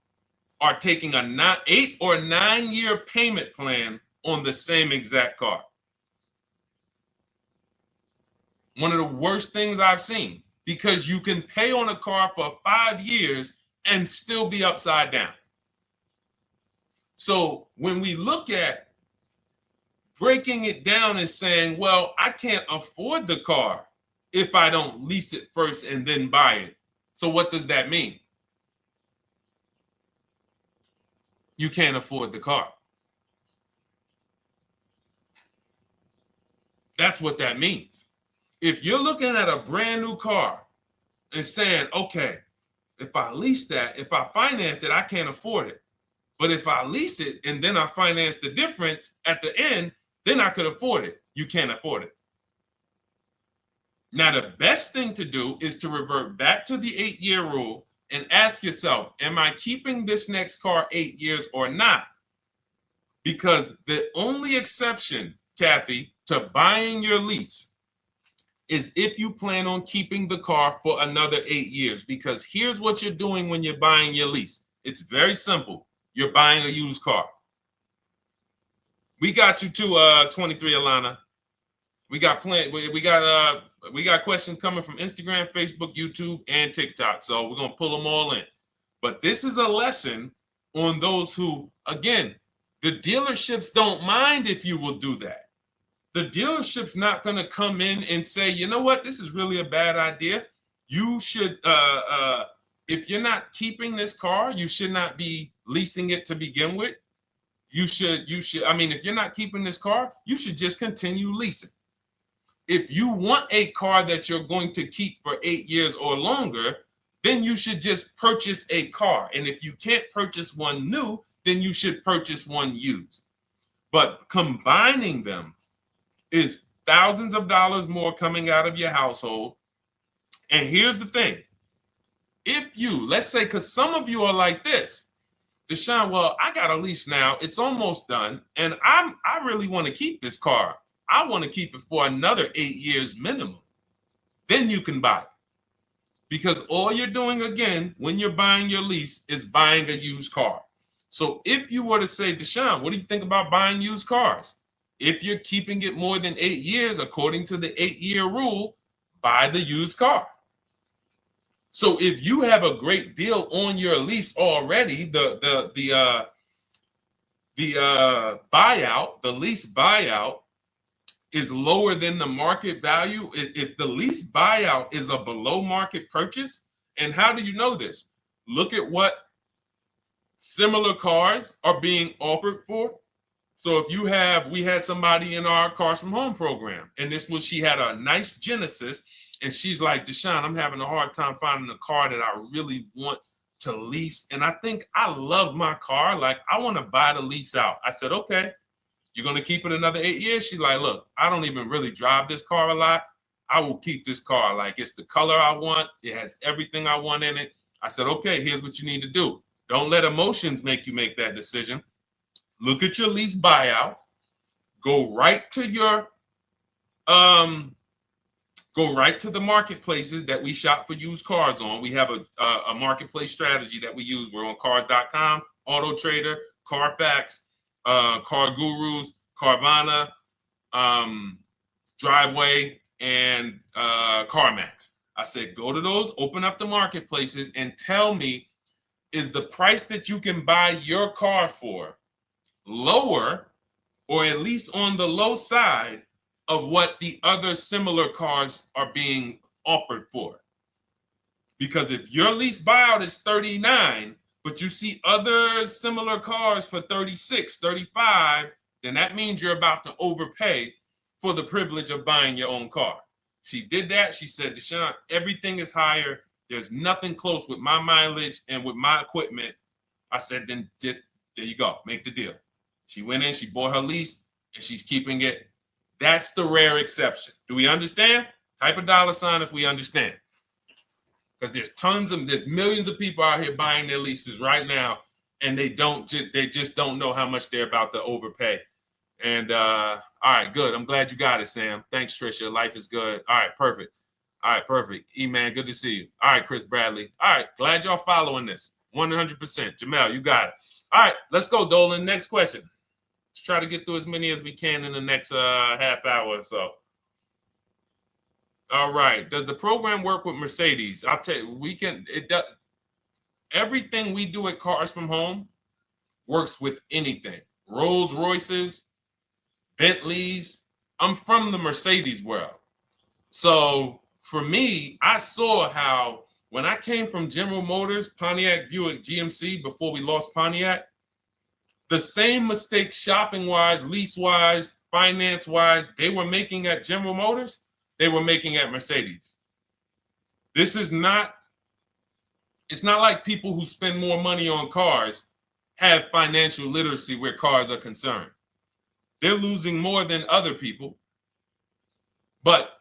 are taking a 8 or 9 year payment plan on the same exact car. One of the worst things I've seen, because you can pay on a car for 5 years and still be upside down. So when we look at breaking it down and saying, well, I can't afford the car if I don't lease it first and then buy it. So what does that mean? You can't afford the car. That's what that means. If you're looking at a brand new car and saying, okay, if I lease that, if I finance it, I can't afford it. But if I lease it and then I finance the difference at the end, then I could afford it. You can't afford it. Now, the best thing to do is to revert back to the 8-year rule and ask yourself, am I keeping this next car 8 years or not? Because the only exception, Kathy, to buying your lease is if you plan on keeping the car for another 8 years. Because here's what you're doing when you're buying your lease. It's very simple. You're buying a used car. We got you to 23, Alana. We got questions coming from Instagram, Facebook, YouTube, and TikTok. So we're gonna pull them all in. But this is a lesson on those who, again, the dealerships don't mind if you will do that. The dealership's not gonna come in and say, you know what, this is really a bad idea. You should, if you're not keeping this car, you should not be leasing it to begin with. You should, I mean, if you're not keeping this car, you should just continue leasing. If you want a car that you're going to keep for 8 years or longer, then you should just purchase a car. And if you can't purchase one new, then you should purchase one used. But combining them is thousands of dollars more coming out of your household. And here's the thing. If you, let's say, because some of you are like this, Deshone, well, I got a lease now. It's almost done. And I really want to keep this car. I want to keep it for another 8 years minimum. Then you can buy it. Because all you're doing, again, when you're buying your lease is buying a used car. So if you were to say, Deshone, what do you think about buying used cars? If you're keeping it more than 8 years, according to the 8-year rule, buy the used car. So if you have a great deal on your lease already, the buyout, the lease buyout is lower than the market value. If the lease buyout is a below market purchase, and how do you know this? Look at what similar cars are being offered for. So if you have, we had somebody in our Cars from Home program, and she had a nice Genesis, and she's like, Deshone, I'm having a hard time finding a car that I really want to lease. And I think I love my car. Like, I want to buy the lease out. I said, okay, you're going to keep it another 8 years? She's like, look, I don't even really drive this car a lot. I will keep this car. Like, it's the color I want. It has everything I want in it. I said, okay, here's what you need to do. Don't let emotions make you make that decision. Look at your lease buyout. Go right to your go right to the marketplaces that we shop for used cars on. We have a marketplace strategy that we use. We're on cars.com, Auto Trader, Carfax, Car Gurus, Carvana, Driveway, and CarMax. I said, go to those, open up the marketplaces, and tell me, is the price that you can buy your car for lower, or at least on the low side of what the other similar cars are being offered for? Because if your lease buyout is 39, but you see other similar cars for 36, 35, then that means you're about to overpay for the privilege of buying your own car. She did that. She said, Deshone, everything is higher. There's nothing close with my mileage and with my equipment. I said, then there you go. Make the deal. She went in, she bought her lease, and she's keeping it. That's the rare exception. Do we understand? Type a $sign if we understand. Because there's millions of people out here buying their leases right now, and they just don't know how much they're about to overpay. And all right, good. I'm glad you got it, Sam. Thanks, Trisha. Life is good. All right, perfect. All right, perfect. E-Man, good to see you. All right, Chris Bradley. All right, glad y'all following this. 100%. Jamel, you got it. All right, let's go, Dolan. Next question. Let's try to get through as many as we can in the next half hour or so. All right. Does the program work with Mercedes? I'll tell you, it does. Everything we do at Cars from Home works with anything. Rolls Royces, Bentleys. I'm from the Mercedes world. So for me, I saw how when I came from General Motors, Pontiac, Buick, GMC, before we lost Pontiac, the same mistakes shopping-wise, lease-wise, finance-wise, they were making at General Motors, they were making at Mercedes. It's not like people who spend more money on cars have financial literacy where cars are concerned. They're losing more than other people, but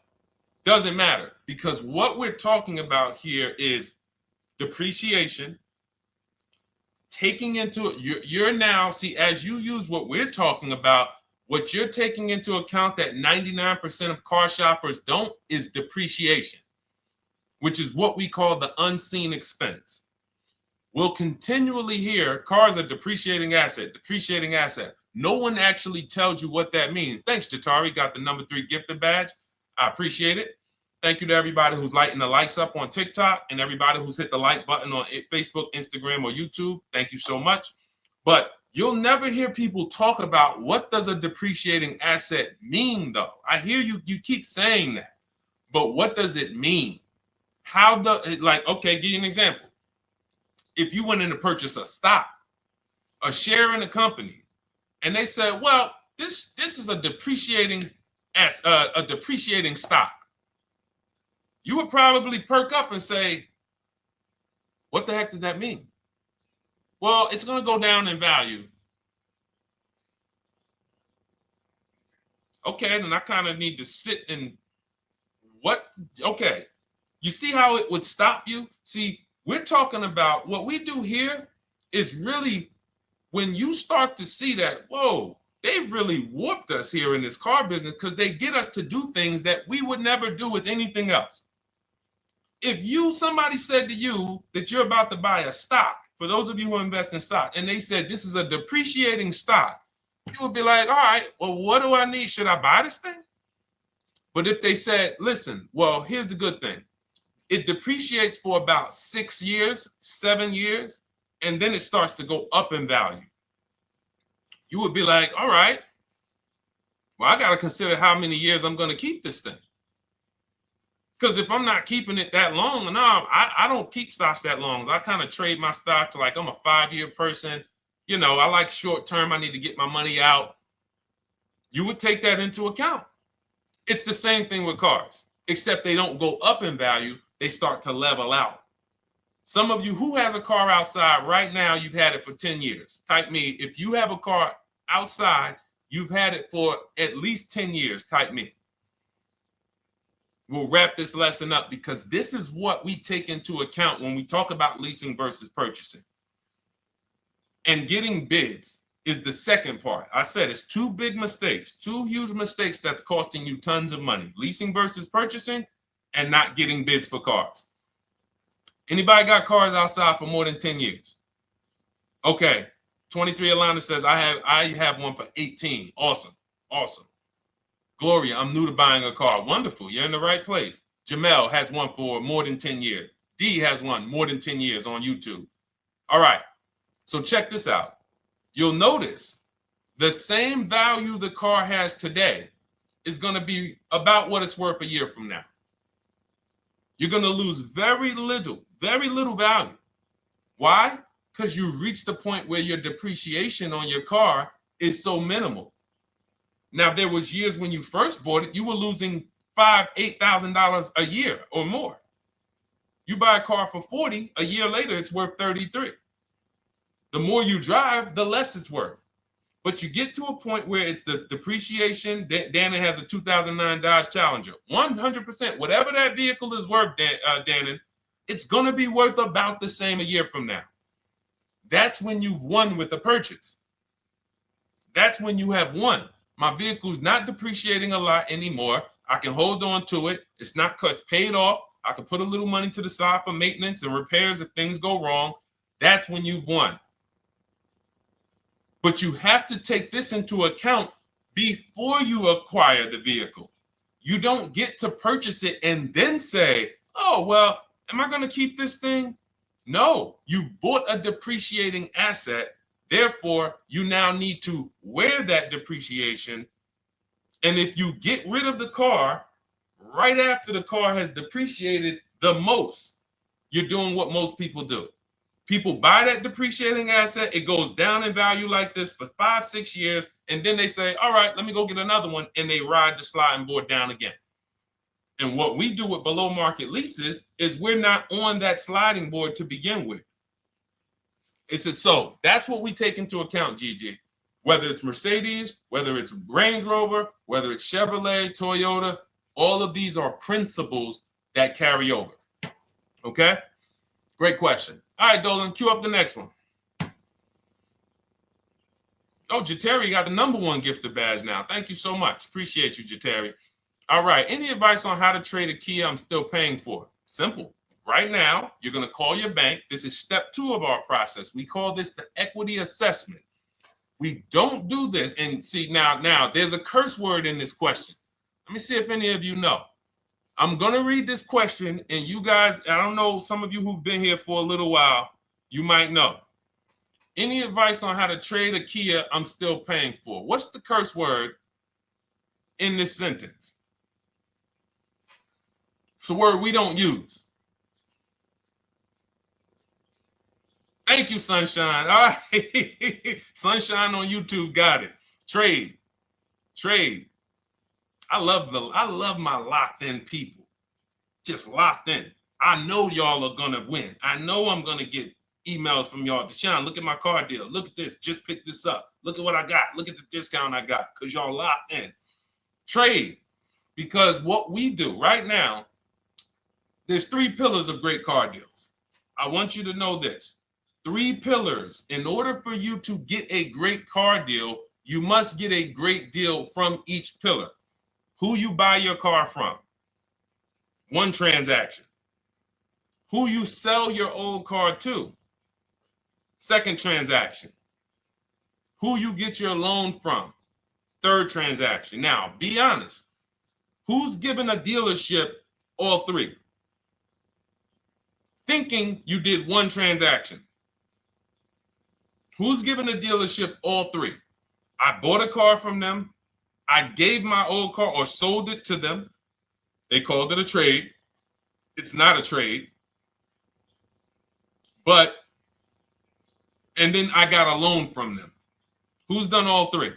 doesn't matter, because what we're talking about here is depreciation, taking into you're now, see, as you use what we're talking about, what you're taking into account that 99% of car shoppers don't is depreciation, which is what we call the unseen expense. We'll continually hear cars are depreciating asset, depreciating asset. No one actually tells you what that means. Thanks, Jatari. Got the number 3 gifted badge. I appreciate it. Thank you to everybody who's lighting the likes up on TikTok and everybody who's hit the like button on Facebook, Instagram, or YouTube. Thank you so much. But you'll never hear people talk about what does a depreciating asset mean, though. I hear you keep saying that, but what does it mean? Okay, give you an example. If you went in to purchase a stock, a share in a company, and they said, well, this is a depreciating stock, you would probably perk up and say, what the heck does that mean? Well, it's going to go down in value. Okay, then I kind of need to sit and okay. You see how it would stop you? See, we're talking about what we do here is really when you start to see that, whoa, they've really warped us here in this car business because they get us to do things that we would never do with anything else. If somebody said to you that you're about to buy a stock, for those of you who invest in stock, and they said this is a depreciating stock, you would be like, all right, well, what do I need? Should I buy this thing? But if they said, listen, well, here's the good thing. It depreciates for about 6 years, 7 years, and then it starts to go up in value. You would be like, all right, well, I got to consider how many years I'm going to keep this thing. Because if I'm not keeping it that long, no, I don't keep stocks that long. I kind of trade my stocks like I'm a 5-year person. You know, I like short term. I need to get my money out. You would take that into account. It's the same thing with cars, except they don't go up in value. They start to level out. Some of you who has a car outside right now, you've had it for 10 years. Type me. If you have a car outside, you've had it for at least 10 years. Type me. We'll wrap this lesson up because this is what we take into account when we talk about leasing versus purchasing. And getting bids is the second part. I said it's 2 big mistakes, 2 huge mistakes that's costing you tons of money. Leasing versus purchasing and not getting bids for cars. Anybody got cars outside for more than 10 years? Okay, 23 Alana says, I have one for 18. Awesome. Awesome. Gloria, I'm new to buying a car. Wonderful. You're in the right place. Jamel has one for more than 10 years. D has one more than 10 years on YouTube. All right. So check this out. You'll notice the same value the car has today is going to be about what it's worth a year from now. You're going to lose very little value. Why? Because you reach the point where your depreciation on your car is so minimal. Now, there was years when you first bought it, you were losing $5,000, $8,000 a year or more. You buy a car for 40, a year later, it's worth 33. The more you drive, the less it's worth. But you get to a point where it's the depreciation. Dannon has a 2009 Dodge Challenger. 100%, whatever that vehicle is worth, Dannon, it's going to be worth about the same a year from now. That's when you've won with the purchase. That's when you have won. My vehicle's not depreciating a lot anymore. I can hold on to it. It's not because it's paid off. I can put a little money to the side for maintenance and repairs if things go wrong. That's when you've won. But you have to take this into account before you acquire the vehicle. You don't get to purchase it and then say, oh, well, am I going to keep this thing? No, you bought a depreciating asset. Therefore, you now need to wear that depreciation. And if you get rid of the car right after the car has depreciated the most, you're doing what most people do. People buy that depreciating asset. It goes down in value like this for 5-6 years. And then they say, all right, let me go get another one. And they ride the sliding board down again. And what we do with below market leases is we're not on that sliding board to begin with. So that's what we take into account, Gigi. Whether it's Mercedes, whether it's Range Rover, whether it's Chevrolet, Toyota, all of these are principles that carry over. Okay? Great question. All right, Dolan, cue up the next one. Oh, Jateri got the #1 gifted badge now. Thank you so much. Appreciate you, Jateri. All right. Any advice on how to trade a Kia I'm still paying for? Simple. Right now, you're going to call your bank. This is step 2 of our process. We call this the equity assessment. We don't do this. And see, now there's a curse word in this question. Let me see if any of you know. I'm going to read this question, and you guys, I don't know, some of you who've been here for a little while, you might know. Any advice on how to trade a Kia I'm still paying for? What's the curse word in this sentence? It's a word we don't use. Thank you, Sunshine. All right. Sunshine on YouTube got it. Trade. I love my locked in people. Just locked in. I know y'all are gonna win. I know I'm gonna get emails from y'all. Deshaun, look at my car deal. Look at this. Just pick this up. Look at what I got. Look at the discount I got. Because y'all locked in. Trade. Because what we do right now, there's 3 pillars of great car deals. I want you to know this. 3 pillars. In order for you to get a great car deal, you must get a great deal from each pillar. Who you buy your car from. 1 transaction. Who you sell your old car to. 2nd transaction. Who you get your loan from. 3rd transaction. Now, be honest. Who's giving a dealership all 3? Thinking you did 1 transaction. Who's giving a dealership all 3? I bought a car from them. I gave my old car or sold it to them. They called it a trade. It's not a trade. And then I got a loan from them. Who's done all 3?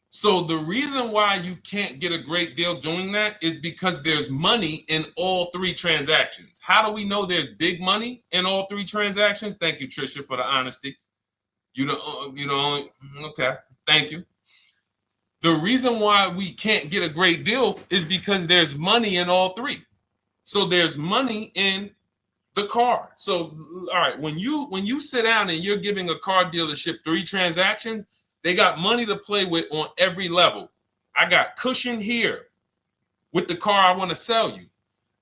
So the reason why you can't get a great deal doing that is because there's money in all 3 transactions. How do we know there's big money in all 3 transactions? Thank you, Tricia, for the honesty. You know, okay, thank you. The reason why we can't get a great deal is because there's money in all 3. So there's money in the car. So, all right, when you sit down and you're giving a car dealership 3 transactions, they got money to play with on every level. I got cushion here with the car I want to sell you.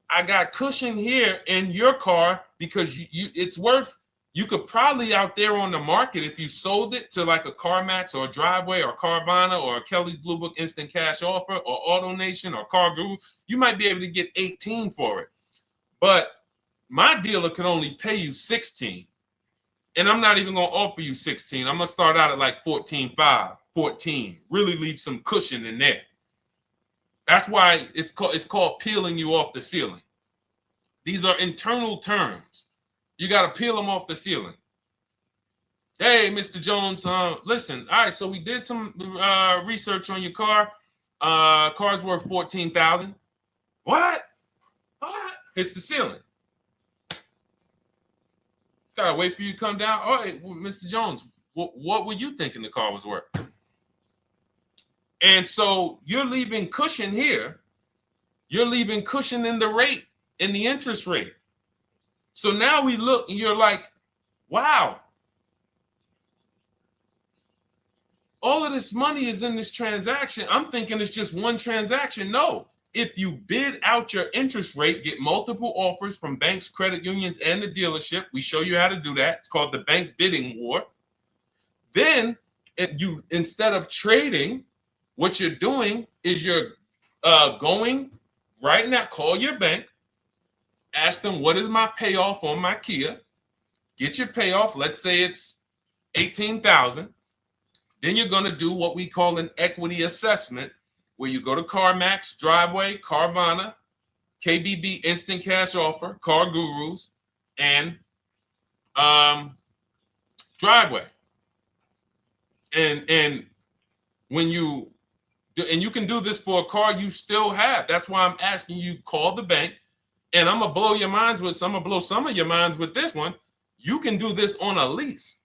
I got cushion here in your car because it's worth You could probably out there on the market, if you sold it to like a CarMax or a Driveway or Carvana or a Kelly's Blue Book Instant Cash Offer or AutoNation or Car Guru, you might be able to get 18 for it. But my dealer could only pay you 16. And I'm not even going to offer you 16. I'm going to start out at like 14.5, 14. Really leave some cushion in there. That's why it's called peeling you off the ceiling. These are internal terms. You got to peel them off the ceiling. Hey, Mr. Jones, listen. All right, so we did some research on your car. Car's worth $14,000. What? Hits the ceiling. Gotta wait for you to come down. All right, well, Mr. Jones, what were you thinking the car was worth? And so you're leaving cushion here. You're leaving cushion in the rate, in the interest rate. So now we look and you're like, wow, all of this money is in this transaction. I'm thinking it's just one transaction. No, if you bid out your interest rate, get multiple offers from banks, credit unions, and the dealership. We show you how to do that. It's called the bank bidding war. Then you, instead of trading, what you're doing is you're going right now, call your bank, ask them, what is my payoff on my Kia? Get your payoff. Let's say it's $18,000. Then you're going to do what we call an equity assessment, where you go to CarMax, Driveway, Carvana, KBB Instant Cash Offer, Car Gurus, and Driveway. And when you do, and you can do this for a car you still have. That's why I'm asking you, call the bank. And I'm gonna blow your minds with, I'm gonna blow some of your minds with this one. You can do this on a lease.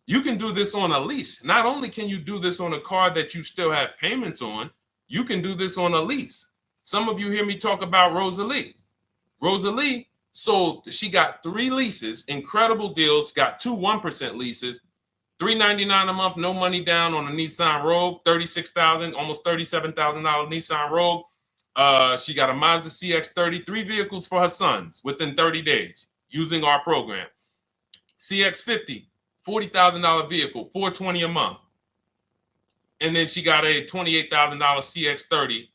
You can do this on a lease. Not only can you do this on a car that you still have payments on, you can do this on a lease. Some of you hear me talk about Rosalie. Rosalie sold, she got 3 leases, incredible deals, got 2 1% leases, $399 a month, no money down on a Nissan Rogue, $36,000, almost $37,000 Nissan Rogue. She got a Mazda CX-30, 3 vehicles for her sons within 30 days using our program. CX-50, $40,000 vehicle, $420 a month. And then she got a $28,000 CX-30,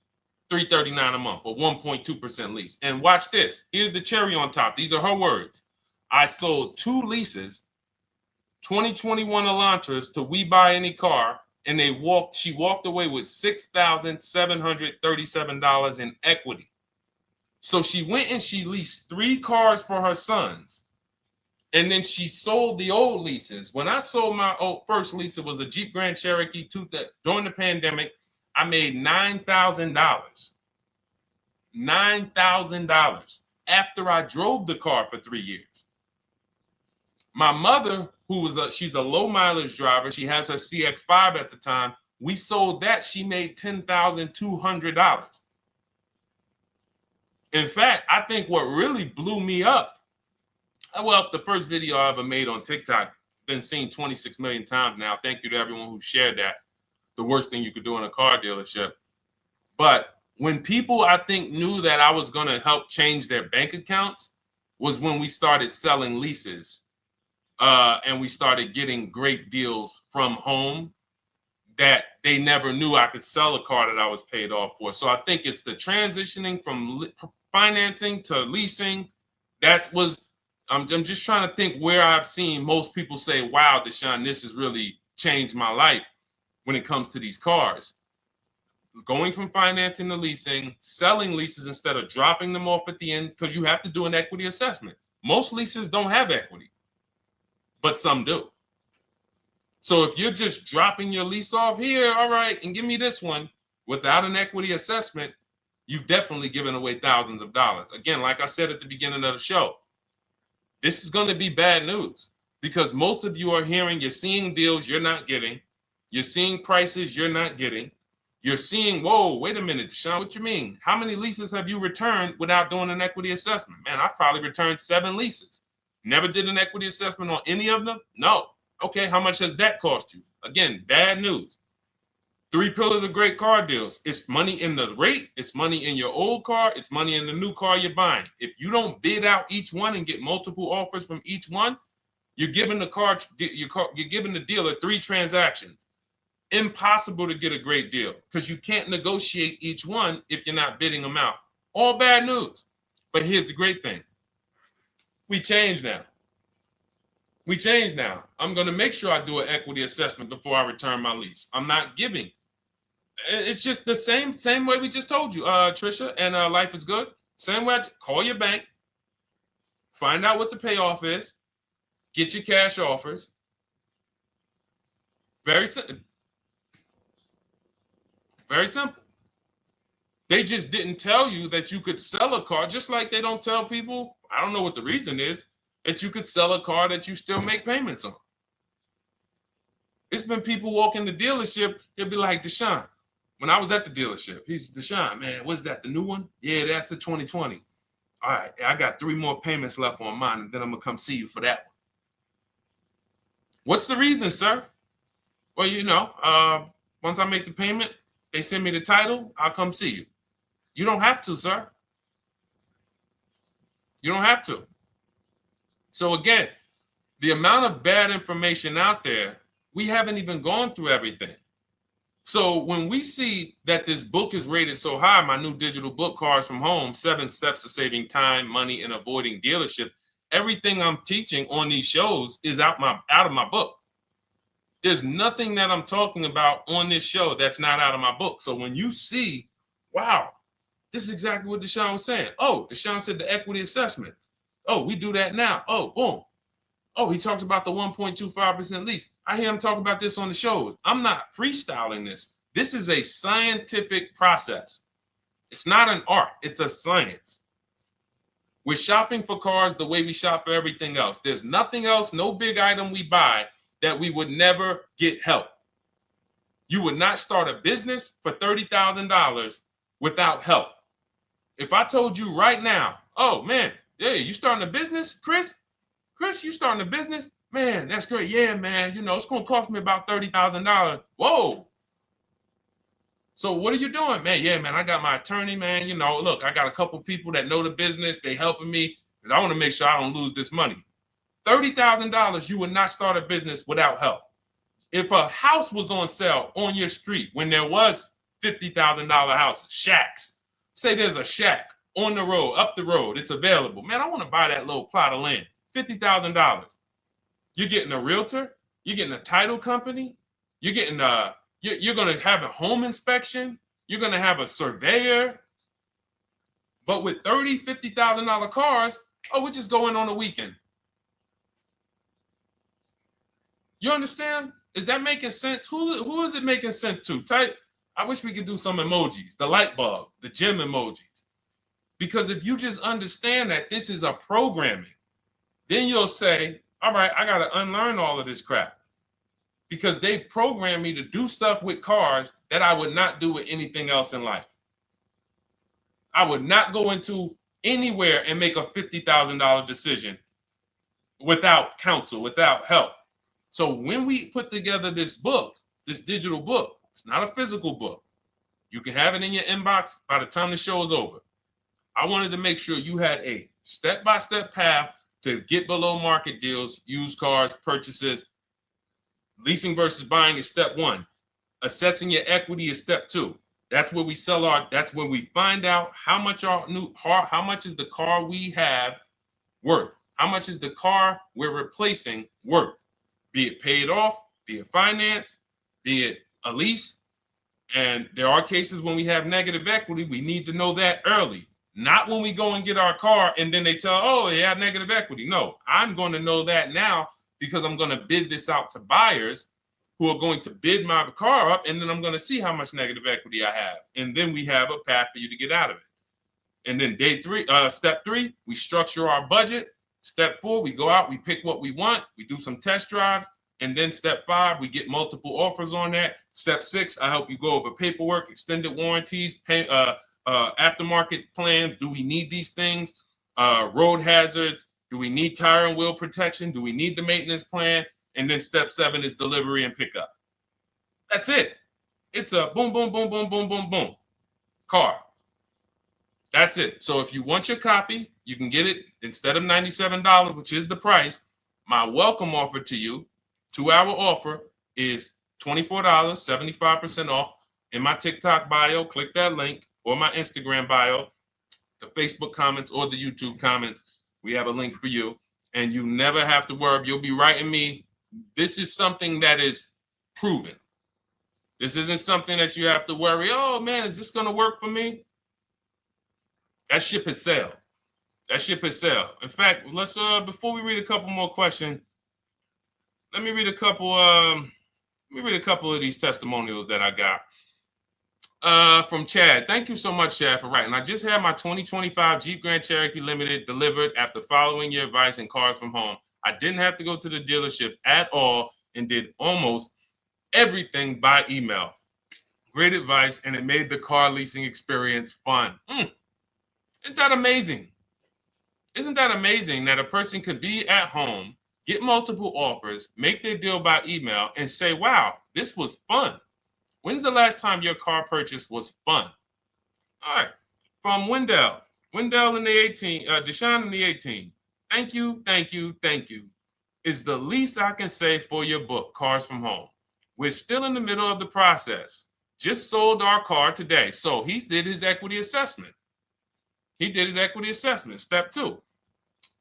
$339 a month, or 1.2% lease. And watch this. Here's the cherry on top. These are her words. I sold 2 leases, 2021 Elantras, to We Buy Any Car, and she walked away with $6,737 in equity. So she went and she leased 3 cars for her sons. And then she sold the old leases. When I sold my first lease, it was a Jeep Grand Cherokee during the pandemic. I made $9,000. $9,000 after I drove the car for 3 years. My mother, she's a low mileage driver. She has her CX-5 at the time. We sold that. She made $10,200. In fact, I think what really blew me up, well, the first video I ever made on TikTok, been seen 26 million times now. Thank you to everyone who shared that. The worst thing you could do in a car dealership. But when people, I think, knew that I was going to help change their bank accounts was when we started selling leases. And we started getting great deals from home that they never knew I could sell a car that I was paid off for. So I think it's the transitioning from financing to leasing. I'm just trying to think where I've seen most people say, wow, Deshone, this has really changed my life when it comes to these cars. Going from financing to leasing, selling leases instead of dropping them off at the end, because you have to do an equity assessment. Most leases don't have equity, but some do. So if you're just dropping your lease off here, all right, and give me this one without an equity assessment, you've definitely given away thousands of dollars. Again, like I said at the beginning of the show, this is going to be bad news because most of you are you're seeing deals you're not getting. You're seeing prices you're not getting. You're seeing, whoa, wait a minute, Deshone, what you mean? How many leases have you returned without doing an equity assessment? Man, I've probably returned 7 leases. Never did an equity assessment on any of them? No. Okay, how much has that cost you? Again, bad news. Three pillars of great car deals. It's money in the rate, it's money in your old car, it's money in the new car you're buying. If you don't bid out each one and get multiple offers from each one, you're giving you're giving the dealer 3 transactions. Impossible to get a great deal because you can't negotiate each one if you're not bidding them out. All bad news. But here's the great thing. We change now. We change now. I'm going to make sure I do an equity assessment before I return my lease. I'm not giving. It's just the same way we just told you, Trisha, and Life is Good. Same way. Call your bank, find out what the payoff is, get your cash offers. Very simple. Very simple. They just didn't tell you that you could sell a car, just like they don't tell people, I don't know what the reason is, that you could sell a car that you still make payments on. It's been people walk in the dealership, they'll be like, Deshone, when I was at the dealership, he's Deshone, man, what's that, the new one? Yeah, that's the 2020. All right, I got 3 more payments left on mine, and then I'm going to come see you for that one. What's the reason, sir? Well, you know, once I make the payment, they send me the title, I'll come see you. You don't have to, sir. You don't have to. So again, the amount of bad information out there, we haven't even gone through everything. So when we see that this book is rated so high, my new digital book, Cars from Home, 7 Steps to Saving Time, Money, and Avoiding Dealership, everything I'm teaching on these shows is out of my book. There's nothing that I'm talking about on this show that's not out of my book. So when you see, wow, this is exactly what Deshone was saying. Oh, Deshone said the equity assessment. Oh, we do that now. Oh, boom. Oh, he talks about the 1.25% lease. I hear him talk about this on the shows. I'm not freestyling this. This is a scientific process. It's not an art. It's a science. We're shopping for cars the way we shop for everything else. There's nothing else, no big item we buy that we would never get help. You would not start a business for $30,000 without help. If I told you right now, oh man, yeah, you starting a business, Chris? Chris, you starting a business? Man, that's great. Yeah, man, you know, it's going to cost me about $30,000. Whoa. So what are you doing? Man, yeah, man, I got my attorney, man. You know, look, I got a couple people that know the business. They helping me because I want to make sure I don't lose this money. $30,000, you would not start a business without help. If a house was on sale on your street when there was $50,000 houses, shacks, say there's a shack on the road, up the road, it's available. Man, I want to buy that little plot of land, $50,000. You're getting a realtor, you're getting a title company, you're getting you're going to have a home inspection, you're going to have a surveyor. But with $50,000 cars, oh, we just go in on a weekend. You understand? Is that making sense? Who is it making sense to? Type. I wish we could do some emojis, the light bulb, the gym emojis. Because if you just understand that this is a programming, then you'll say, all right, I got to unlearn all of this crap. Because they programmed me to do stuff with cars that I would not do with anything else in life. I would not go into anywhere and make a $50,000 decision without counsel, without help. So when we put together this book, this digital book, it's not a physical book. You can have it in your inbox by the time the show is over. I wanted to make sure you had a step-by-step path to get below market deals, used cars, purchases. Leasing versus buying is step 1. Assessing your equity is step 2. That's where we that's where we find out how much how much is the car we have worth? How much is the car we're replacing worth? Be it paid off, be it financed, be it a lease. And there are cases when we have negative equity, we need to know that early. Not when we go and get our car and then they tell, oh, you have negative equity. No, I'm going to know that now because I'm going to bid this out to buyers who are going to bid my car up, and then I'm going to see how much negative equity I have. And then we have a path for you to get out of it. And then step 3, we structure our budget. Step 4, we go out, we pick what we want, we do some test drives. And then step 5, we get multiple offers on that. Step 6, I help you go over paperwork, extended warranties, aftermarket plans. Do we need these things? Road hazards. Do we need tire and wheel protection? Do we need the maintenance plan? And then step 7 is delivery and pickup. That's it. It's a boom, boom, boom, boom, boom, boom, boom car. That's it. So if you want your copy, you can get it instead of $97, which is the price. My welcome offer to you, 2-hour offer, is $24, 75% off. In my TikTok bio, click that link, or my Instagram bio, the Facebook comments or the YouTube comments. We have a link for you, and you never have to worry. You'll be writing me. This is something that is proven. This isn't something that you have to worry. Oh man, is this going to work for me? That ship has sailed. That ship has sailed. In fact, let's before we read a couple more questions, let me read a couple. Of these testimonials that I got. From Chad. Thank you so much, Chad, for writing. I just had my 2025 Jeep Grand Cherokee Limited delivered after following your advice and Cars from Home. I didn't have to go to the dealership at all and did almost everything by email. Great advice, and it made the car leasing experience fun. Isn't that amazing? Isn't that amazing that a person could be at home, get multiple offers, make their deal by email, and say, wow, this was fun. When's the last time your car purchase was fun? All right. From Wendell. Wendell in the 18, Deshone in the 18. Thank you, thank you, thank you. Is the least I can say for your book, Cars from Home. We're still in the middle of the process. Just sold our car today. So he did his equity assessment. Step 2.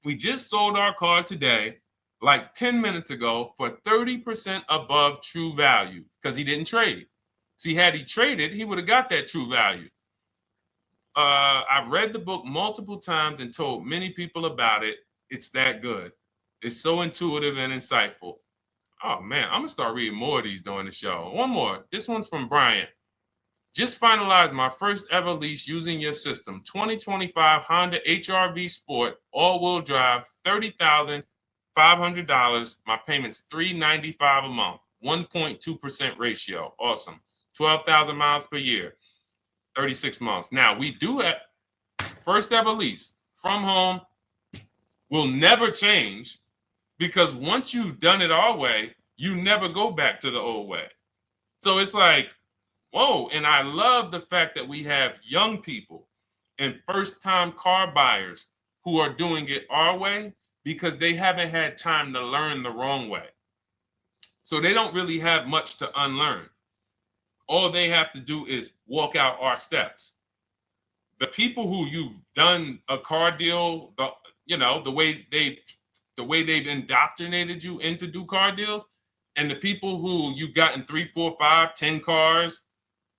We just sold our car today, like 10 minutes ago, for 30% above true value because he didn't trade. See, had he traded, he would have got that true value. I've read the book multiple times and told many people about it. It's that good. It's so intuitive and insightful. Oh, man, I'm going to start reading more of these during the show. One more. This one's from Brian. Just finalized my first ever lease using your system. 2025 Honda HR-V Sport, all-wheel drive, $30,500. My payment's $395 a month, 1.2% ratio. Awesome. 12,000 miles per year, 36 months. Now, we do have first ever lease from home. Will never change because once you've done it our way, you never go back to the old way. So it's like, whoa. And I love the fact that we have young people and first-time car buyers who are doing it our way because they haven't had time to learn the wrong way. So they don't really have much to unlearn. All they have to do is walk out our steps. The people who you've done a car deal, the way they've indoctrinated you into do car deals, and the people who you've gotten 3, 4, 5, 10 cars,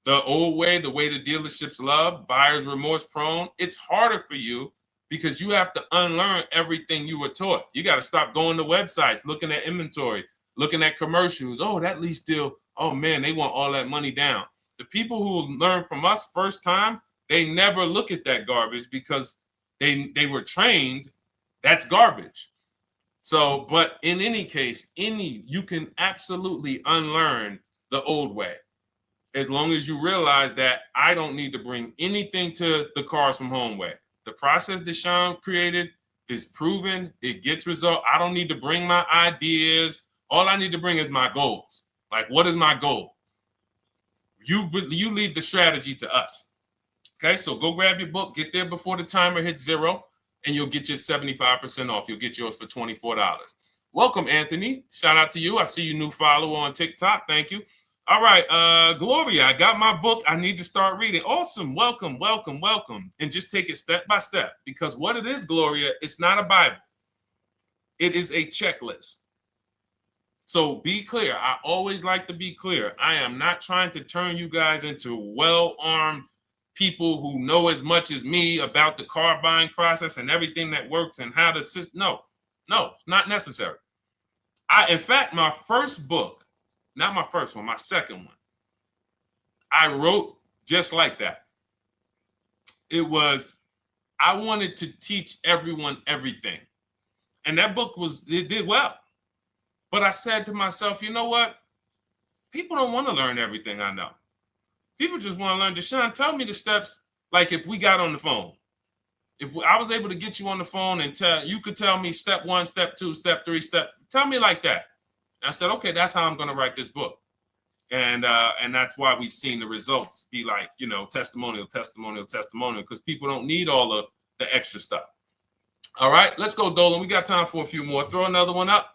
the old way, the way the dealerships love, buyer's remorse prone, it's harder for you because you have to unlearn everything you were taught. You got to stop going to websites, looking at inventory, looking at commercials. Oh, that lease deal. Oh man, they want all that money down. The people who learn from us first time, they never look at that garbage because they were trained that's garbage. So, but in any case, you can absolutely unlearn the old way. As long as you realize that I don't need to bring anything to the Cars from Home way. The process Deshone created is proven. It gets result. I don't need to bring my ideas. All I need to bring is my goals. Like, what is my goal? You leave the strategy to us. Okay, so go grab your book, get there before the timer hits 0, and you'll get your 75% off. You'll get yours for $24. Welcome, Anthony. Shout out to you. I see you new follower on TikTok. Thank you. All right, Gloria, I got my book. I need to start reading. Awesome. Welcome, welcome, welcome. And just take it step by step because what it is, Gloria, it's not a Bible. It is a checklist. So be clear. I always like to be clear. I am not trying to turn you guys into well-armed people who know as much as me about the car buying process and everything that works and how to assist. No, not necessary. In fact, my first book, not my first one, my second one, I wrote just like that. I wanted to teach everyone everything. And that book it did well. But I said to myself, you know what? People don't want to learn everything I know. People just want to learn. Deshone, tell me the steps. Like if we got on the phone, if I was able to get you on the phone and you could tell me step 1, step 2, step 3, tell me like that. And I said, okay, that's how I'm going to write this book. And that's why we've seen the results be like, you know, testimonial, because people don't need all of the extra stuff. All right, let's go, Dolan. We got time for a few more. Throw another one up.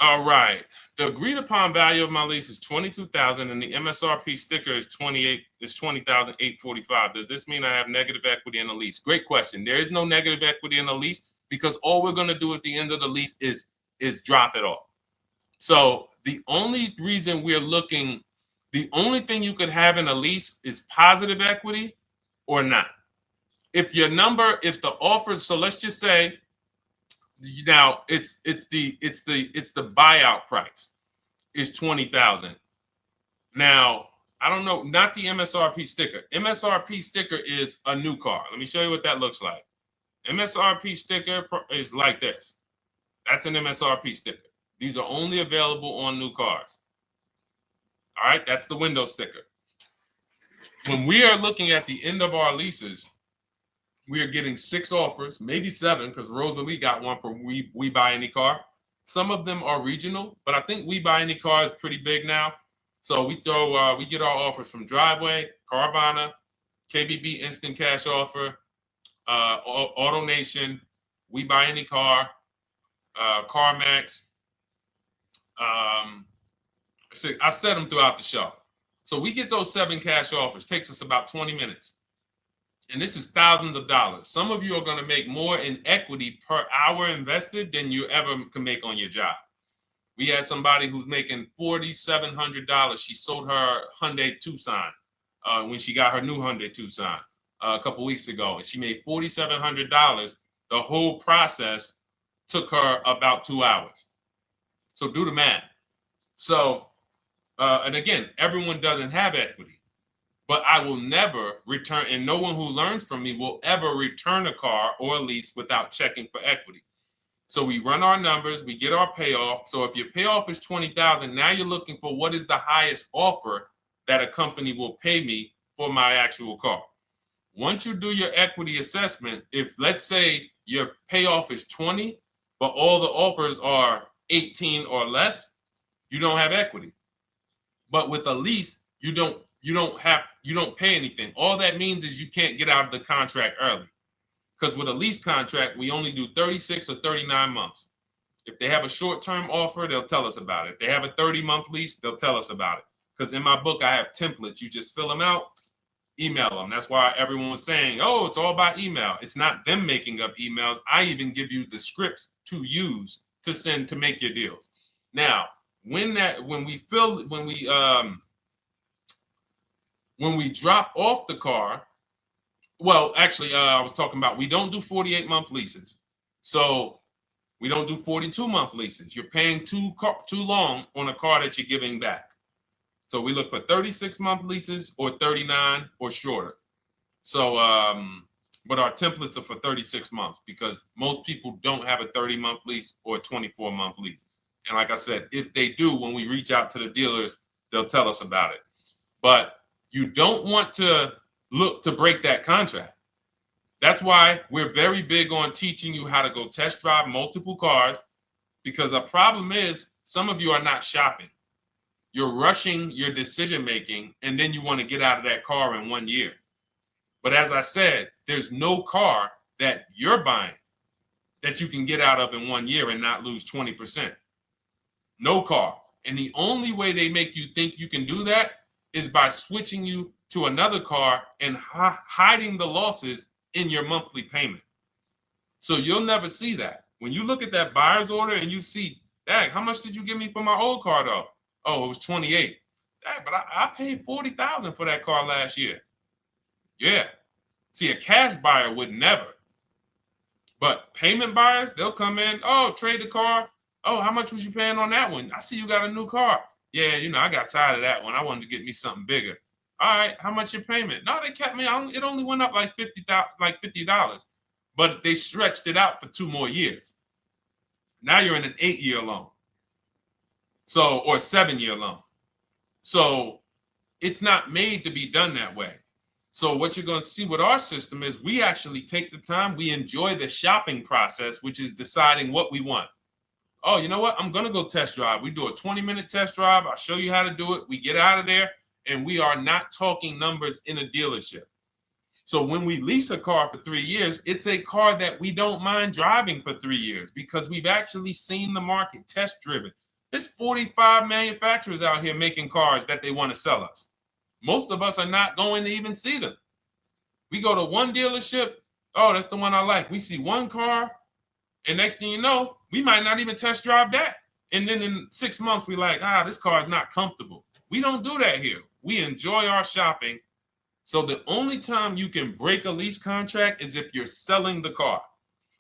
All right. The agreed upon value of my lease is $22,000, and the MSRP sticker is $20,845. Does this mean I have negative equity in the lease? Great question. There is no negative equity in the lease because all we're going to do at the end of the lease is drop it off. So the only reason we're looking, the only thing you could have in a lease is positive equity or not. If your number, if the offer, so let's just say now it's the buyout price is 20,000. Now, I don't know, not the MSRP sticker. MSRP sticker is a new car. Let me show you what that looks like. MSRP sticker is like this. That's an MSRP sticker. These are only available on new cars. All right, that's the window sticker. When we are looking at the end of our leases, we are getting 6 offers, maybe 7, because Rosalie got one for We Buy Any Car. Some of them are regional, but I think We Buy Any Car is pretty big now. So we get our offers from Driveway, Carvana, KBB Instant Cash Offer, AutoNation, We Buy Any Car, CarMax. So I set them throughout the show. So we get those 7 cash offers. Takes us about 20 minutes. And this is thousands of dollars. Some of you are going to make more in equity per hour invested than you ever can make on your job. We had somebody who's making $4,700. She sold her Hyundai Tucson when she got her new Hyundai Tucson a couple weeks ago. And she made $4,700. The whole process took her about 2 hours. So do the math. So, and again, everyone doesn't have equity. But I will never return, and no one who learns from me will ever return a car or a lease without checking for equity. So we run our numbers, we get our payoff. So if your payoff is $20,000, now you're looking for what is the highest offer that a company will pay me for my actual car. Once you do your equity assessment, if let's say your payoff is 20, but all the offers are 18 or less, you don't have equity. But with a lease, you don't pay anything. All that means is you can't get out of the contract early. Because with a lease contract, we only do 36 or 39 months. If they have a short-term offer, they'll tell us about it. If they have a 30-month lease, they'll tell us about it. Because in my book, I have templates. You just fill them out, email them. That's why everyone was saying, oh, it's all by email. It's not them making up emails. I even give you the scripts to use to send to make your deals. Now, when we drop off the car, well, actually, I was talking about we don't do 48-month leases. So we don't do 42-month leases. You're paying too long on a car that you're giving back. So we look for 36-month leases or 39 or shorter. So, but our templates are for 36 months because most people don't have a 30-month lease or a 24-month lease. And like I said, if they do, when we reach out to the dealers, they'll tell us about it. But you don't want to look to break that contract. That's why we're very big on teaching you how to go test drive multiple cars, because a problem is some of you are not shopping. You're rushing your decision making, and then you want to get out of that car in 1 year. But as I said, there's no car that you're buying that you can get out of in 1 year and not lose 20%. No car. And the only way they make you think you can do that is by switching you to another car and hiding the losses in your monthly payment. So you'll never see that. When you look at that buyer's order and you see, dang, how much did you give me for my old car though? Oh, it was 28. Dang, but I paid 40,000 for that car last year. Yeah. See, a cash buyer would never. But payment buyers, they'll come in, oh, trade the car. Oh, how much was you paying on that one? I see you got a new car. Yeah, I got tired of that one. I wanted to get me something bigger. All right, how much your payment? No, they kept me on. It only went up like $50, but they stretched it out for 2 more years. Now you're in an 8-year loan. So, or 7-year loan. So it's not made to be done that way. So what you're going to see with our system is we actually take the time, we enjoy the shopping process, which is deciding what we want. Oh, you know what? I'm going to go test drive. We do a 20-minute test drive. I'll show you how to do it. We get out of there, and we are not talking numbers in a dealership. So when we lease a car for 3 years, it's a car that we don't mind driving for 3 years because we've actually seen the market, test driven. There's 45 manufacturers out here making cars that they want to sell us. Most of us are not going to even see them. We go to one dealership. Oh, that's the one I like. We see one car, and next thing you know, we might not even test drive that. And then in 6 months, we're like, this car is not comfortable. We don't do that here. We enjoy our shopping. So the only time you can break a lease contract is if you're selling the car.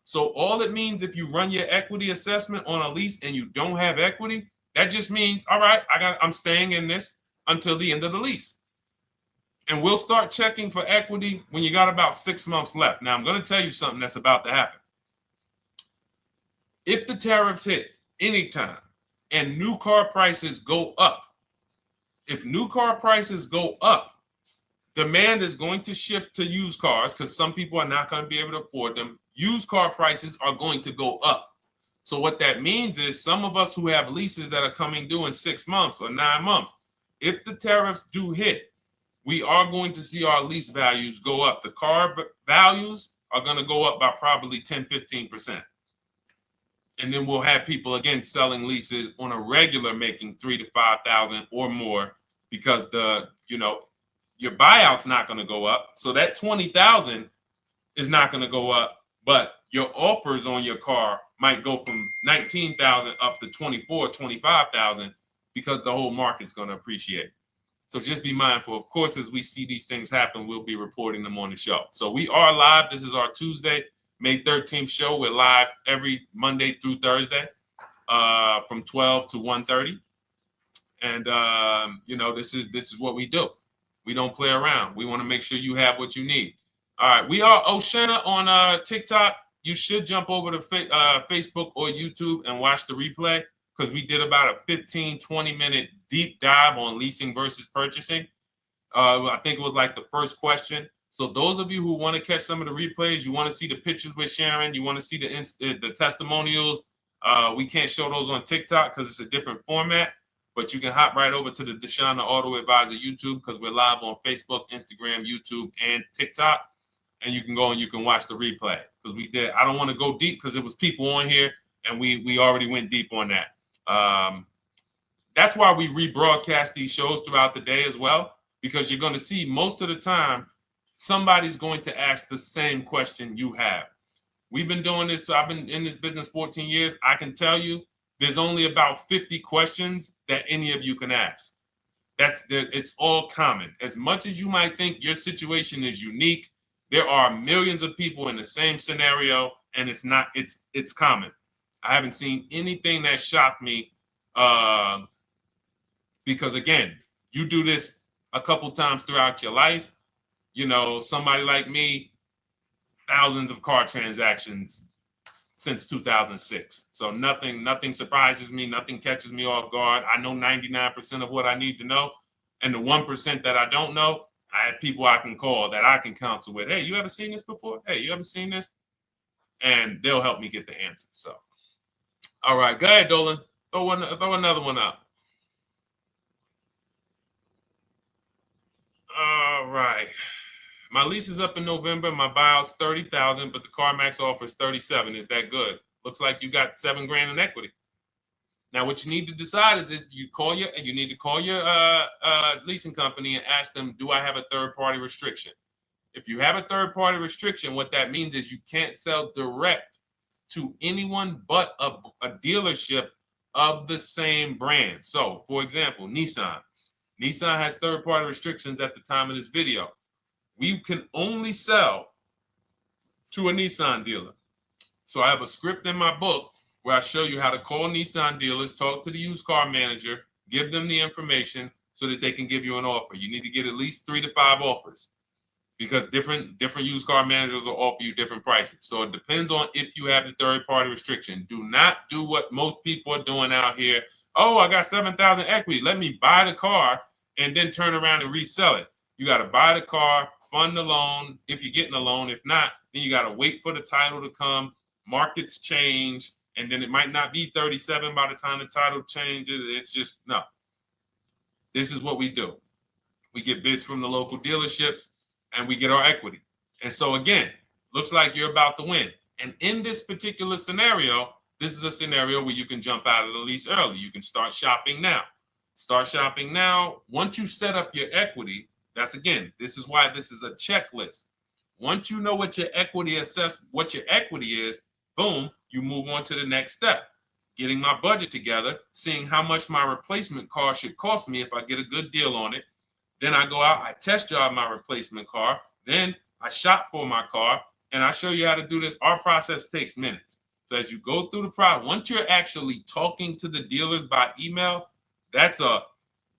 So all it means if you run your equity assessment on a lease and you don't have equity, that just means, all right, I'm staying in this until the end of the lease. And we'll start checking for equity when you got about 6 months left. Now, I'm going to tell you something that's about to happen. If the tariffs hit anytime and new car prices go up, if new car prices go up, demand is going to shift to used cars because some people are not going to be able to afford them. Used car prices are going to go up. So what that means is some of us who have leases that are coming due in 6 months or 9 months, if the tariffs do hit, we are going to see our lease values go up. The car values are going to go up by probably 10, 15%. And then we'll have people, again, selling leases on a regular making 3,000 to 5,000 or more because your buyout's not going to go up. So that 20,000 is not going to go up, but your offers on your car might go from 19,000 up to 24, 25,000 because the whole market's going to appreciate. So just be mindful. Of course, as we see these things happen, we'll be reporting them on the show. So we are live. This is our Tuesday, May 13th show. We're live every Monday through Thursday from 12 to 1:30. And, this is what we do. We don't play around. We want to make sure you have what you need. All right. We are Oshena on TikTok. You should jump over to Facebook or YouTube and watch the replay because we did about a 15, 20-minute deep dive on leasing versus purchasing. I think it was like the first question. So those of you who want to catch some of the replays, you want to see the pictures with Sharon, you want to see the testimonials, we can't show those on TikTok because it's a different format. But you can hop right over to the Deshone the Auto Advisor YouTube because we're live on Facebook, Instagram, YouTube, and TikTok. And you can go and you can watch the replay because we did. I don't want to go deep because it was people on here and we already went deep on that. That's why we rebroadcast these shows throughout the day as well, because you're going to see most of the time somebody's going to ask the same question you have. We've been doing this. So I've been in this business 14 years. I can tell you there's only about 50 questions that any of you can ask. It's all common. As much as you might think your situation is unique, there are millions of people in the same scenario, and it's common. I haven't seen anything that shocked me because, again, you do this a couple times throughout your life. Somebody like me, thousands of car transactions since 2006. So nothing surprises me. Nothing catches me off guard. I know 99% of what I need to know. And the 1% that I don't know, I have people I can call that I can counsel with. Hey, you ever seen this before? Hey, you ever seen this? And they'll help me get the answer. So, all right, go ahead, Dolan. Throw another one up. All right. My lease is up in November. My buyout's $30,000, but the CarMax offers $37,000. Is that good? Looks like you got $7,000 in equity. Now, what you need to decide is you need to call your leasing company and ask them, do I have a third-party restriction? If you have a third-party restriction, what that means is you can't sell direct to anyone but a dealership of the same brand. So, for example, Nissan. Nissan has third-party restrictions at the time of this video. We can only sell to a Nissan dealer. So I have a script in my book where I show you how to call Nissan dealers, talk to the used car manager, give them the information so that they can give you an offer. You need to get at least 3 to 5 offers because different used car managers will offer you different prices. So it depends on if you have the third-party restriction. Do not do what most people are doing out here. Oh, I got $7,000 equity. Let me buy the car and then turn around and resell it. You got to buy the car, fund the loan if you're getting a loan. If not, then you got to wait for the title to come. Markets change, and then it might not be 37 by the time the title changes. It's just, no. This is what we do. We get bids from the local dealerships, and we get our equity. And so again, looks like you're about to win. And in this particular scenario, this is a scenario where you can jump out of the lease early. You can start shopping now. Start shopping now. Once you set up your equity, this is why this is a checklist. Once you know what your equity is, boom, you move on to the next step. Getting my budget together, seeing how much my replacement car should cost me if I get a good deal on it. Then I go out, I test drive my replacement car. Then I shop for my car, and I show you how to do this. Our process takes minutes. So as you go through the process, once you're actually talking to the dealers by email,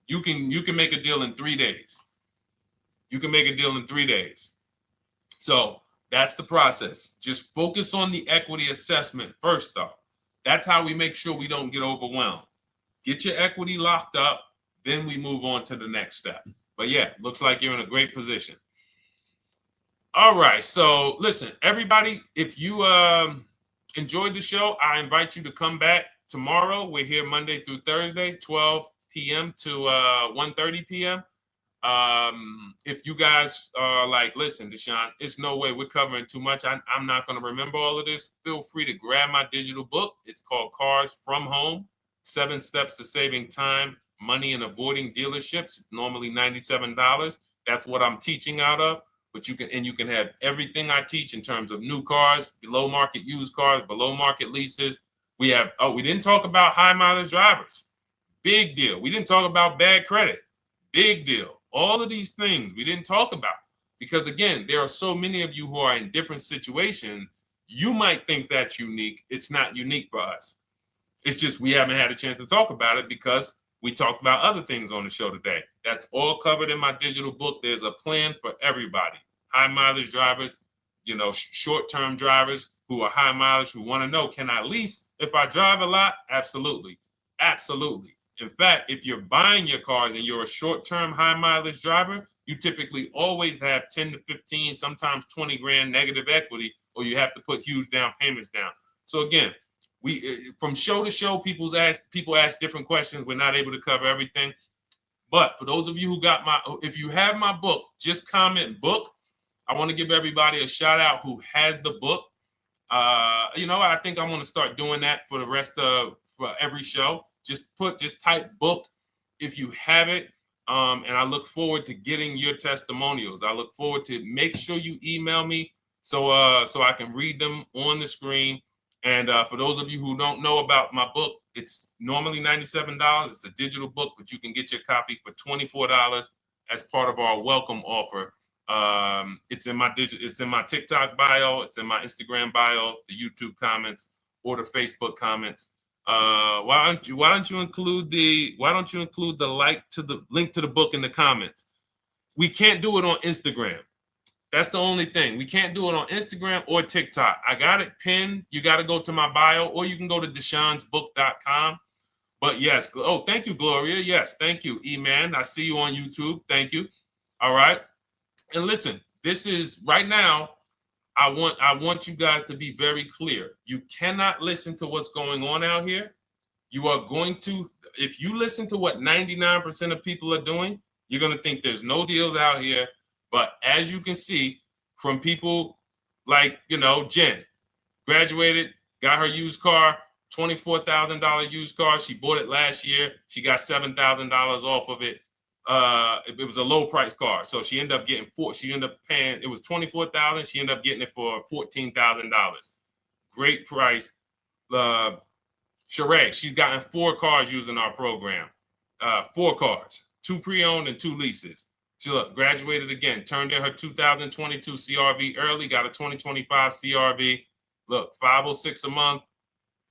you can make a deal in 3 days. You can make a deal in 3 days. So that's the process. Just focus on the equity assessment first, though. That's how we make sure we don't get overwhelmed. Get your equity locked up, then we move on to the next step. But yeah, looks like you're in a great position. All right, so listen, everybody, if you enjoyed the show, I invite you to come back tomorrow. We're here Monday through Thursday, 12 p.m. to 1:30 p.m. If you guys are like, listen, Deshone, it's no way we're covering too much. I'm not going to remember all of this. Feel free to grab my digital book. It's called Cars from Home, 7 Steps to Saving Time, Money, and Avoiding Dealerships. It's normally $97. That's what I'm teaching out of. But you can have everything I teach in terms of new cars, below market used cars, below market leases. We didn't talk about high mileage drivers. Big deal. We didn't talk about bad credit. Big deal. All of these things we didn't talk about because, again, there are so many of you who are in different situations. You might think that's unique. It's not unique for us. It's just we haven't had a chance to talk about it because we talked about other things on the show today. That's all covered in my digital book. There's a plan for everybody. High mileage drivers, short-term drivers who are high mileage, who want to know, can I lease if I drive a lot? Absolutely. Absolutely. In fact, if you're buying your cars and you're a short-term high mileage driver, you typically always have 10 to 15, sometimes 20 grand negative equity, or you have to put huge down payments down. So again, from show to show, people ask different questions. We're not able to cover everything. But for those of you if you have my book, just comment book. I want to give everybody a shout out who has the book. I think I'm going to start doing that for the rest of for every show. Just type book if you have it. And I look forward to getting your testimonials. I look forward to make sure you email me so I can read them on the screen. And for those of you who don't know about my book, it's normally $97. It's a digital book, but you can get your copy for $24 as part of our welcome offer. It's in my TikTok bio, it's in my Instagram bio, the YouTube comments, or the Facebook comments. Why don't you include the link to the book in the comments? We can't do it on Instagram. That's the only thing. We can't do it on Instagram or TikTok. I got it pinned. You got to go to my bio, or you can go to deshonesbook.com. But yes, thank you, Gloria. Yes, thank you, E-Man. I see you on YouTube. Thank you. All right. And listen, this is right now. I want you guys to be very clear. You cannot listen to what's going on out here. You are going to, if you listen to what 99% of people are doing, you're going to think there's no deals out here. But as you can see from people like, Jen, graduated, got her used car, $24,000 used car. She bought it last year. She got $7,000 off of it. It was a low price car. So she ended up getting paying, it was $24,000. She ended up getting it for $14,000. Great price. Sheree, she's gotten 4 cars using our program. 4 cars, 2 pre-owned and 2 leases. She graduated again, turned in her 2022 CRV early, got a 2025 CRV. Look, $506 a month,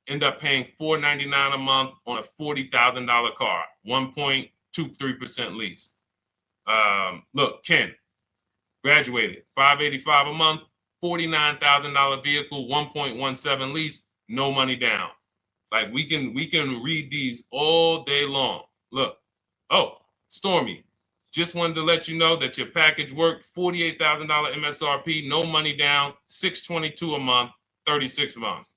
end up paying $499 a month on a $40,000 car, 1.23% lease. Look, Ken, graduated, $585 a month, $49,000 vehicle, 1.17 lease, no money down. Like we can read these all day long. Look, Stormy, Just wanted to let you know that your package worked. $48,000 MSRP, no money down, $622 a month, 36 months.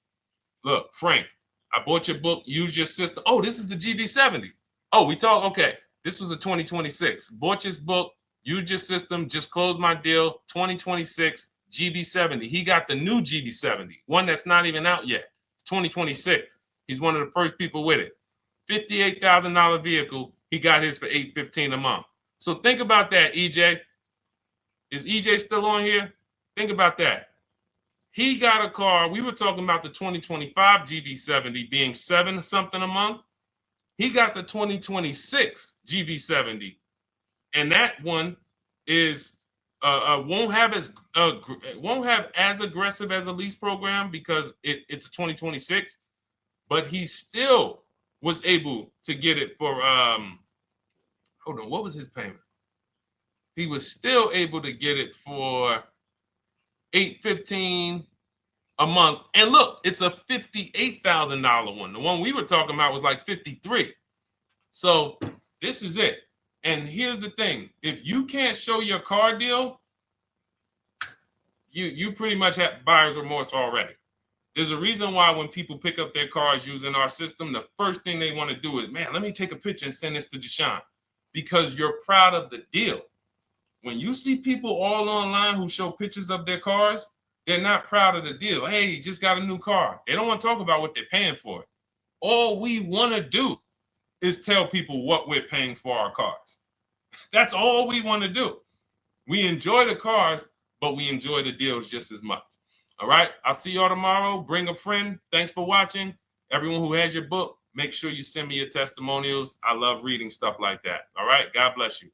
Look, Frank, I bought your book, Use Your System. Oh, this is the GB70. Oh, we talked, okay. This was a 2026. Bought this book, Use Your System, just closed my deal, 2026, GB70. He got the new GB70, one that's not even out yet. It's 2026. He's one of the first people with it. $58,000 vehicle. He got his for $815 a month. So think about that, EJ. Is EJ still on here? Think about that. He got a car. We were talking about the 2025 GB70 being $7 something a month. He got the 2026 GB70, and that one is won't have as aggressive as a lease program because it's a 2026, but he still was able to get it for hold on, what was his payment? He was still able to get it for $815 a month. And look, it's a $58,000 one. The one we were talking about was like 53. So this is it. And here's the thing. If you can't show your car deal, you pretty much have buyer's remorse already. There's a reason why when people pick up their cars using our system, the first thing they want to do is, man, let me take a picture and send this to Deshone, because you're proud of the deal. When you see people all online who show pictures of their cars, they're not proud of the deal. Hey, just got a new car. They don't want to talk about what they're paying for it. All we want to do is tell people what we're paying for our cars. That's all we want to do. We enjoy the cars, but we enjoy the deals just as much. All right. I'll see y'all tomorrow. Bring a friend. Thanks for watching. Everyone who has your book, make sure you send me your testimonials. I love reading stuff like that. All right. God bless you.